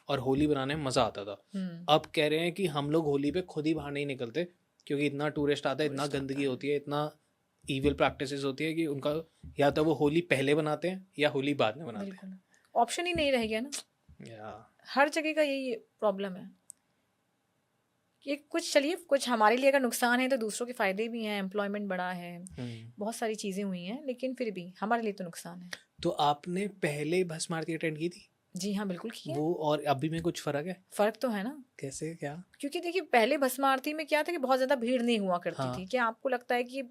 और होली बनाने में मज़ा आता था। अब कह रहे हैं कि हम लोग होली पे खुद ही बाहर नहीं निकलते क्योंकि इतना टूरिस्ट आता है, इतना गंदगी होती है, इतना ईविल प्रैक्टिसेस होती है कि उनका या तो वो होली पहले बनाते हैं या होली बाद में बनाते हैं। बिल्कुल, ऑप्शन ही नहीं रह गया ना। या हर जगह का यही प्रॉब्लम है कि कुछ, चलिए कुछ हमारे लिए अगर नुकसान है तो दूसरों के फायदे भी हैं, एम्प्लॉयमेंट बढ़ा है, बहुत सारी चीज़ें हुई हैं, लेकिन फिर भी हमारे लिए तो नुकसान है। तो आपने पहले भस्म आरती अटेंड की थी? जी हाँ, बिल्कुल किया। वो और अभी में कुछ फर्क है? फर्क तो है ना। कैसे, क्या? क्योंकि देखिए, पहले भस्म आरती में क्या था कि बहुत ज़्यादा भीड़ नहीं हुआ करती हाँ। थी। कि आपको लगता है कि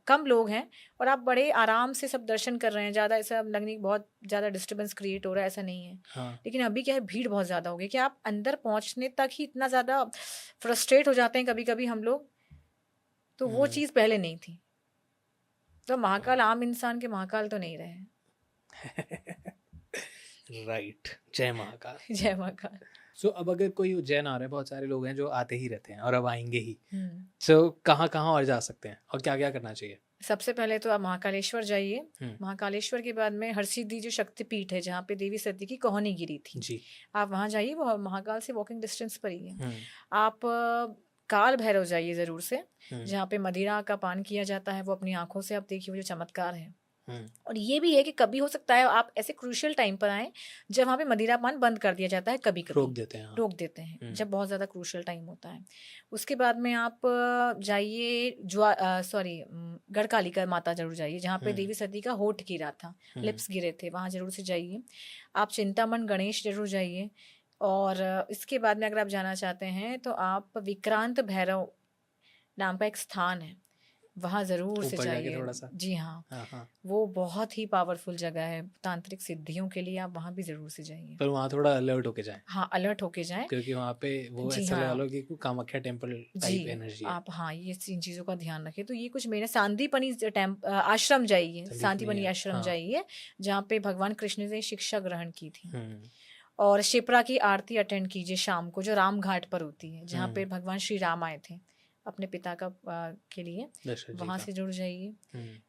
कम लोग हैं और आप बड़े आराम से सब दर्शन कर रहे हैं, ज़्यादा ऐसा लगने की बहुत ज़्यादा डिस्टर्बेंस क्रिएट हो रहा है, ऐसा नहीं है। हाँ। लेकिन अभी क्या है, भीड़ बहुत ज़्यादा हो गई कि आप अंदर पहुंचने तक ही इतना ज़्यादा फ्रस्ट्रेट हो जाते हैं कभी कभी हम लोग। तो वो चीज़ पहले नहीं थी। तो महाकाल आम इंसान के महाकाल तो नहीं रहे। राइट। जय महाकाल। जय महाकाल। सो अब अगर कोई उज्जैन आ रहा है, बहुत सारे लोग हैं जो आते ही रहते हैं और अब आएंगे ही, सो कहाँ कहाँ और जा सकते हैं और क्या क्या करना चाहिए? सबसे पहले तो आप महाकालेश्वर जाइए। महाकालेश्वर के बाद में हरसिद्धि जो शक्तिपीठ है, जहाँ पे देवी सती की कोहनी गिरी थी जी, आप वहाँ जाइए। वो महाकाल से वॉकिंग डिस्टेंस पर ही है। आप काल भैरव जाइए ज़रूर से, जहाँ पे मदिरा का पान किया जाता है। वो अपनी आंखों से आप देखिए, वो जो चमत्कार है। और ये भी है कि कभी हो सकता है आप ऐसे क्रूशियल टाइम पर आए जब वहाँ पे मदिरा पान बंद कर दिया जाता है, कभी कभी रोक देते हैं जब बहुत ज़्यादा क्रूशियल टाइम होता है। उसके बाद में आप जाइए गढ़कालिका माता जरूर जाइए, जहाँ पे देवी सती का होठ गिरा था, लिप्स गिरे थे, वहाँ जरूर से जाइए। आप चिंतामण गणेश जरूर जाइए। और इसके बाद में अगर आप जाना चाहते हैं तो आप विक्रांत भैरव नाम का एक स्थान है, वहाँ ज़रूर से जाइए। थोड़ा सा। जी हाँ, वो बहुत ही पावरफुल जगह है तांत्रिक सिद्धियों के लिए। आप वहाँ भी ज़रूर से जाइए, पर वहाँ थोड़ा अलर्ट होके जाएं। हाँ, अलर्ट होके जाएं, क्योंकि वहाँ पे वो ऐसा लगा लो कि कामाख्या टेम्पल टाइप एनर्जी है। आप हाँ, ये इन चीज़ों का ध्यान रखें। तो ये कुछ मेरे सांदीपनी आश्रम जाइए, सांदीपनी आश्रम जाइए, जहाँ पे भगवान कृष्ण ने शिक्षा ग्रहण की थी। और शिप्रा की आरती अटेंड कीजिए शाम को, जो राम घाट पर होती है, जहाँ पे भगवान श्री राम आए थे अपने पिता का के लिए, वहाँ से जुड़ जाइए।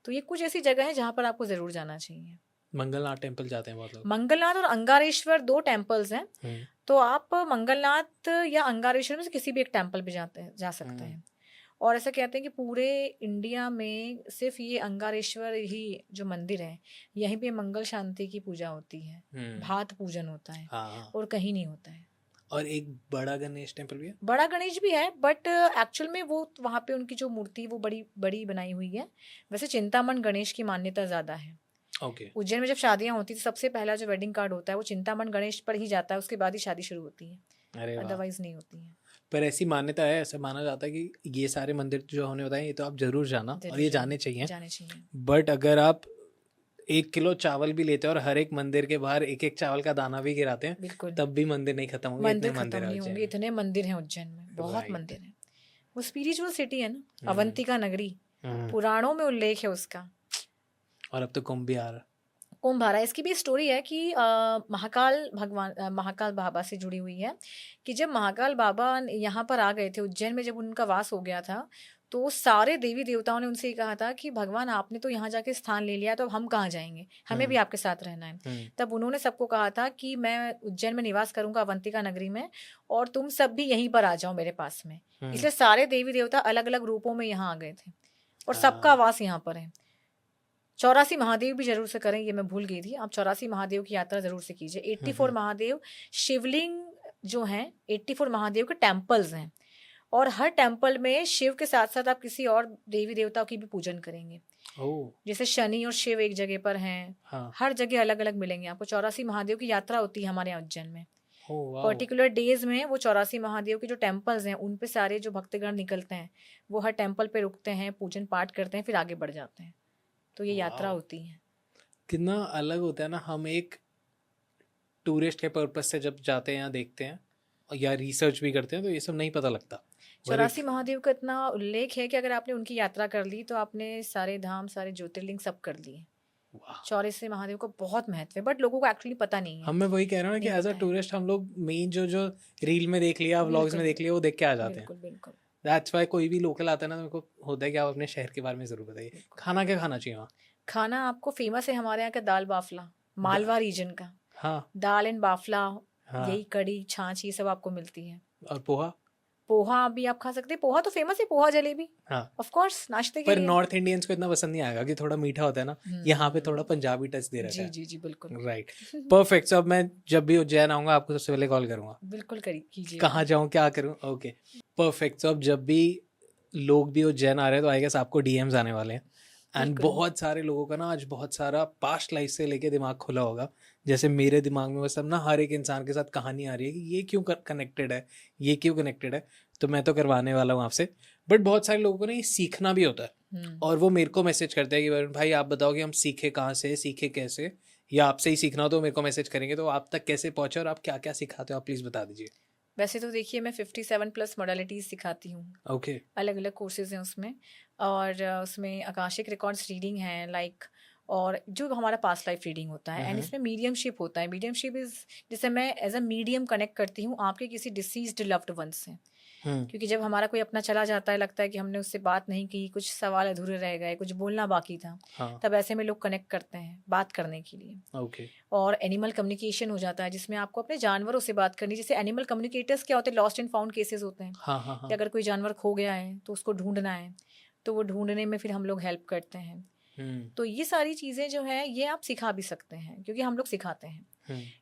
तो ये कुछ ऐसी जगह है जहाँ पर आपको जरूर जाना चाहिए। मंगलनाथ टेम्पल जाते हैं बहुत लोग। मंगलनाथ और अंगारेश्वर 2 टेम्पल्स हैं। तो आप मंगलनाथ या अंगारेश्वर में से किसी भी एक टेम्पल पे जा सकते हैं। और ऐसा कहते हैं कि पूरे इंडिया में सिर्फ ये अंगारेश्वर ही जो मंदिर है, यहीं पे मंगल शांति की पूजा होती है, भात पूजन होता है। और कहीं नहीं होता है। और एक बड़ा गणेश टेम्पल भी है। बड़ा गणेश भी है, बट एक्चुअल में वो वहाँ पे उनकी जो मूर्ति वो बड़ी बड़ी बनाई हुई है। वैसे चिंतामण गणेश की मान्यता ज़्यादा है। उज्जैन में जब शादियाँ होती थी, सबसे पहला जो वेडिंग कार्ड होता है वो चिंतामण गणेश पर ही जाता है, उसके बाद ही शादी शुरू होती है, अदरवाइज नहीं होती है। पर ऐसी मान्यता है, ऐसा माना जाता है कि ये सारे मंदिर जो हमने बताए ये तो आप जरूर जाना, और ये जाने चाहिए। बट अगर आप 1 किलो चावल भी लेते हैं और हर एक मंदिर के बाहर एक एक चावल का दाना भी गिराते हैं, तब भी मंदिर नहीं खत्म होंगे। मंदिर खत्म नहीं होंगे, इतने मंदिर हैं उज्जैन में, बहुत मंदिर हैं। वो स्पिरिचुअल सिटी है ना, अवंतिका नगरी, पुराणों में उल्लेख है उसका। और अब तो कुंभ भी आ रहा। कुंभ आ रहा है। इसकी भी स्टोरी है कि महाकाल बाबा से जुड़ी हुई है। कि जब महाकाल बाबा यहाँ पर आ गए थे उज्जैन में, जब उनका वास हो गया था, तो सारे देवी देवताओं ने उनसे कहा था कि भगवान आपने तो यहाँ जाके स्थान ले लिया, तो अब हम कहाँ जाएंगे, हमें भी आपके साथ रहना है। तब उन्होंने सबको कहा था कि मैं उज्जैन में निवास करूंगा, अवंतिका नगरी में, और तुम सब भी यहीं पर आ जाओ मेरे पास में। इसलिए सारे देवी देवता अलग अलग रूपों में यहाँ आ गए थे और सबका वास यहाँ पर है। 84 महादेव भी जरूर से करें, ये मैं भूल गई थी। आप 84 महादेव की यात्रा जरूर से कीजिए। 84 महादेव शिवलिंग जो हैं 84 महादेव के टेम्पल्स हैं, और हर टेम्पल में शिव के साथ साथ आप किसी और देवी देवताओं की भी पूजन करेंगे। जैसे शनि और शिव एक जगह पर हैं, हाँ। हर जगह अलग अलग मिलेंगे आपको। 84 महादेव की यात्रा होती है हमारे यहाँ उज्जैन में। वाह। पर्टिकुलर डेज में वो 84 महादेव के जो टेम्पल्स हैं उन पे सारे जो भक्तगण निकलते हैं वो हर टेम्पल पे रुकते हैं, पूजन पाठ करते हैं, फिर आगे बढ़ जाते हैं। तो ये यात्रा होती है। कितना अलग होता है ना, हम एक टूरिस्ट के पर्पस से जब जाते हैं या देखते हैं या रिसर्च भी करते हैं तो ये सब नहीं पता लगता। 84 महादेव का इतना उल्लेख है कि अगर आपने उनकी यात्रा कर ली तो आपने सारे धाम, सारे ज्योतिर्लिंग सब कर लिए। 84 महादेव का बहुत महत्व है, बट लोगों को एक्चुअली पता नहीं है। हम मैं वही कह रहा हूँ कि एज अ टूरिस्ट हम लोग मेन जो रील में देख लिया, व्लॉग्स में देख लिया, वो देख के आ जाते हैं। बिल्कुल। दैट्स वाई कोई भी लोकल आता है ना तो मेरे को होता है कि आप अपने शहर के बारे में जरूर बताइए। खाना क्या खाना चाहिए वहाँ? खाना आपको फेमस है हमारे यहाँ का दाल बाफला, मालवा रीजन का। हाँ। दाल एंड बाफला, हाँ। यही कड़ी, छाछ, ये सब आपको मिलती है। और पोहा? पोहा भी आप खा सकते हैं। पोहा तो फेमस है, पोहा जलेबी। हाँ। ऑफ कोर्स नाश्ते के पर लिए। नॉर्थ इंडियंस को इतना पसंद नहीं आएगा कि थोड़ा मीठा होता है ना, यहाँ पे थोड़ा पंजाबी टच दे रखा है। जी बिल्कुल। Right, perfect. सो अब मैं जब भी उज्जैन आऊंगा आपको सबसे पहले कॉल करूंगा। बिल्कुल कीजिए। कहाँ जाऊँ, क्या करूँ? Okay, perfect. सो अब जब भी लोग भी उज्जैन आ रहे हैं तो आई गेस आपको डीएम्स आने वाले हैं। एंड बहुत सारे लोगों का ना आज बहुत सारा पास्ट लाइफ से लेके दिमाग खुला होगा। जैसे मेरे दिमाग में बस अब ना हर एक इंसान के साथ कहानी आ रही है कि ये क्यों कनेक्टेड है, ये क्यों कनेक्टेड है। तो मैं तो करवाने वाला हूँ आपसे। बट बहुत सारे लोगों को ना ये सीखना भी होता है और वो मेरे को मैसेज करते हैं कि वरुण भाई आप बताओ कि हम सीखे कहाँ से, सीखे कैसे, या आपसे ही सीखना हो तो मेरे को मैसेज करेंगे। तो आप तक कैसे पहुँचे और आप क्या क्या सिखाते हो, आप प्लीज़ बता दीजिए। वैसे तो देखिए मैं 57+ मॉडलिटीज़ सिखाती हूँ। ओके। अलग अलग कोर्सेज हैं उसमें, और उसमें आकाशिक रिकॉर्ड्स रीडिंग है लाइक, और जो हमारा पास्ट लाइफ रीडिंग होता है। एंड इसमें मीडियमशिप होता है। मीडियमशिप इज जिसे मैं एज अ मीडियम कनेक्ट करती हूँ आपके किसी डिसीज्ड लव्ड वंस से। क्योंकि जब हमारा कोई अपना चला जाता है, लगता है कि हमने उससे बात नहीं की, कुछ सवाल अधूरे रह गए, कुछ बोलना बाकी था। तब ऐसे में लोग कनेक्ट करते हैं बात करने के लिए। और एनिमल कम्युनिकेशन हो जाता है जिसमें आपको अपने जानवरों से बात करनी। जैसे एनिमल कम्युनिकेटर्स क्या होते हैं, लॉस्ट एंड फाउंड केसेस होते हैं। कि अगर कोई जानवर खो गया है तो उसको ढूंढना है, तो वो ढूंढने में फिर हम लोग हेल्प करते हैं। तो ये सारी चीज़ें जो है ये आप सिखा भी सकते हैं क्योंकि हम लोग सिखाते हैं।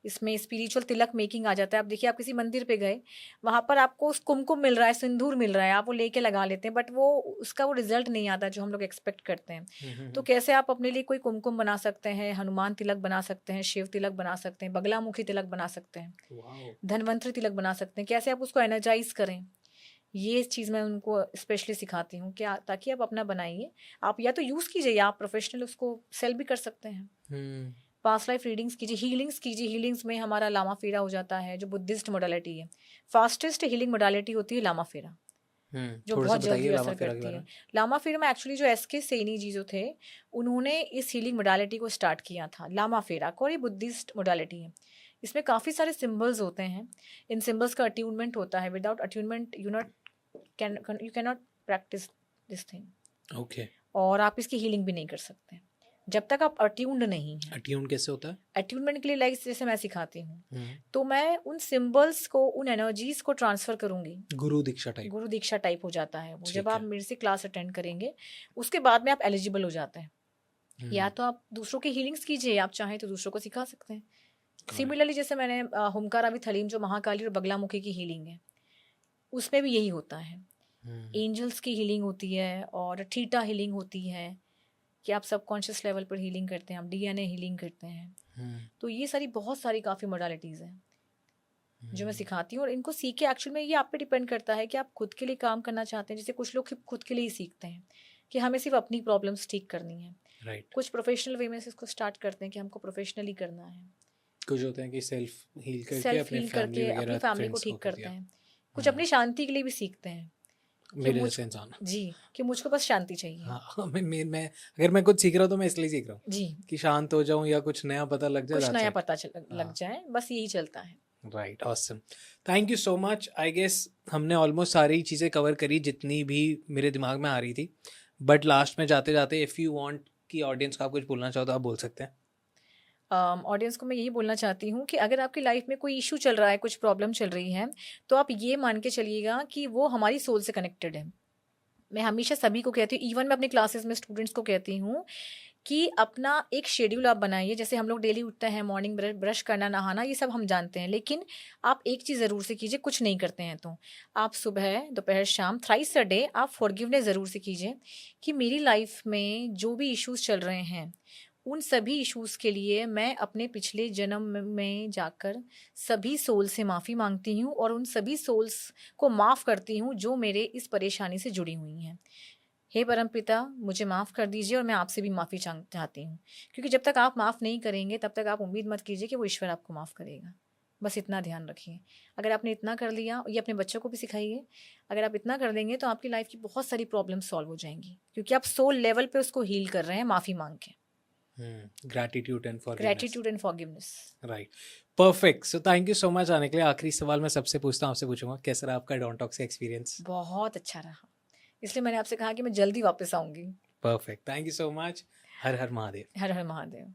इसमें स्पिरिचुअल तिलक मेकिंग आ जाता है। आप देखिए, आप किसी मंदिर पे गए, वहाँ पर आपको कुमकुम मिल रहा है, सिंदूर मिल रहा है, आप वो लेके लगा लेते हैं, बट वो उसका वो रिजल्ट नहीं आता जो हम लोग एक्सपेक्ट करते हैं। तो कैसे आप अपने लिए कोई कुमकुम बना सकते हैं, हनुमान तिलक बना सकते हैं, शिव तिलक बना सकते हैं, बगलामुखी तिलक बना सकते हैं, धनवंतरी तिलक बना सकते हैं, कैसे आप उसको एनर्जाइज करें। ये चीज़ मैं उनको स्पेशली सिखाती हूँ क्या, ताकि आप अपना बनाइए। आप या तो यूज़ कीजिए या आप प्रोफेशनल उसको सेल भी कर सकते हैं। पास्ट लाइफ रीडिंग्स कीजिए, हीलिंग्स कीजिए। हीलिंग्स में हमारा लामा फेरा हो जाता है जो बुद्धिस्ट मोडालिटी है। फास्टेस्ट हीलिंग मोडालिटी होती है लामा फेरा, जो बहुत जल्दी असर करती है। लामा फेरा में एक्चुअली जो SK सेनी जी जो थे उन्होंने इस हीलिंग मोडालिटी को स्टार्ट किया था, लामा फेरा को, और ये बुद्धिस्ट मोडालिटी है। इसमें काफ़ी सारे सिम्बल्स होते हैं। इन सिम्बल्स का अट्यूनमेंट होता है। Without attunement you can not practice this thing. Okay. और आप इसकी हीलिंग भी नहीं कर सकते जब तक आप अट्यून्ड नहीं हैं। अट्यून कैसे होता है? अट्यूनमेंट के लिए लाइक जैसे मैं सिखाती हूँ तो मैं उन सिंबल्स को, उन एनर्जीज को ट्रांसफर करूंगी। गुरु दीक्षा टाइप हो जाता है वो। जब आप मेरे से क्लास अटेंड करेंगे उसके बाद में आप एलिजिबल हो जाते हैं। या तो आप दूसरों की हीलिंग्स कीजिए, आप चाहें तो दूसरों को सिखा सकते हैं। सिमिलरली जैसे मैंने हुमकारा विद हलीम जो महाकाली और बगलामुखी की हीलिंग है, उसमें भी यही होता है। एंजल्स की हीलिंग होती है और थीटा हीलिंग होती है कि आप सबकॉन्शियस लेवल पर हीलिंग करते हैं, आप DNA हीलिंग करते हैं। तो ये सारी बहुत सारी काफ़ी मोडालिटीज़ हैं जो मैं सिखाती हूँ। और इनको सीखे एक्चुअल में ये आप पे डिपेंड करता है कि आप खुद के लिए काम करना चाहते हैं। जैसे कुछ लोग खुद के लिए ही सीखते हैं कि हमें सिर्फ अपनी प्रॉब्लम्स ठीक करनी है। कुछ प्रोफेशनल वे में से इसको स्टार्ट करते हैं कि हमको प्रोफेशनली करना है। कुछ होते हैं कि सेल्फ हील करके अपनी फैमिली को ठीक करते हैं। कुछ अपनी शांति के लिए भी सीखते हैं मेरे जैसे इंसान जी, कि मुझको बस शांति चाहिए। हाँ, मैं अगर मैं कुछ सीख रहा हूँ तो मैं इसलिए सीख रहा हूँ जी कि शांत हो जाऊँ या कुछ नया पता लग जाए, कुछ नया पता लग जाए, बस यही चलता है। Right, awesome, thank you so much. I guess हमने ऑलमोस्ट सारी चीज़ें कवर करी जितनी भी मेरे दिमाग में आ रही थी। बट लास्ट में जाते जाते इफ़ यू वांट कि ऑडियंस को आप कुछ बोलना चाहो तो आप बोल सकते हैं। ऑडियंस को मैं यही बोलना चाहती हूँ कि अगर आपकी लाइफ में कोई इशू चल रहा है, कुछ प्रॉब्लम चल रही है, तो आप ये मान के चलिएगा कि वो हमारी सोल से कनेक्टेड है। मैं हमेशा सभी को कहती हूँ, इवन मैं अपनी क्लासेस में स्टूडेंट्स को कहती हूँ कि अपना एक शेड्यूल आप बनाइए। जैसे हम लोग डेली उठते हैं, मॉर्निंग ब्रश करना, नहाना, ये सब हम जानते हैं, लेकिन आप एक चीज़ ज़रूर से कीजिए, कुछ नहीं करते हैं तो आप सुबह, दोपहर, शाम, थ्राइस अ डे आप फॉरगिवनेस ज़रूर से कीजिए कि मेरी लाइफ में जो भी इश्यूज चल रहे हैं, उन सभी इश्यूज के लिए मैं अपने पिछले जन्म में जाकर सभी सोल से माफ़ी मांगती हूँ और उन सभी सोल्स को माफ़ करती हूँ जो मेरे इस परेशानी से जुड़ी हुई हैं। हे परमपिता, मुझे माफ़ कर दीजिए और मैं आपसे भी माफ़ी चाहती हूँ, क्योंकि जब तक आप माफ़ नहीं करेंगे तब तक आप उम्मीद मत कीजिए कि वो ईश्वर आपको माफ़ करेगा। बस इतना ध्यान रखिए। अगर आपने इतना कर लिया, ये अपने बच्चों को भी सिखाइए, अगर आप इतना कर देंगे तो आपकी लाइफ की बहुत सारी प्रॉब्लम सॉल्व हो जाएंगी, क्योंकि आप सोल लेवल पे उसको हील कर रहे हैं माफ़ी मांग के। Gratitude and forgiveness. Gratitude and forgiveness. Right, perfect. So thank you so much आने के लिए। आखिरी सवाल मैं सबसे पूछता हूँ, आपसे पूछूंगा, कैसा रहा आपका डॉन टॉक्स का एक्सपीरियंस? बहुत अच्छा रहा, इसलिए मैंने आपसे कहा कि मैं जल्दी वापस आऊंगी। Perfect, thank you so much. Her her Mahadev. Her her Mahadev.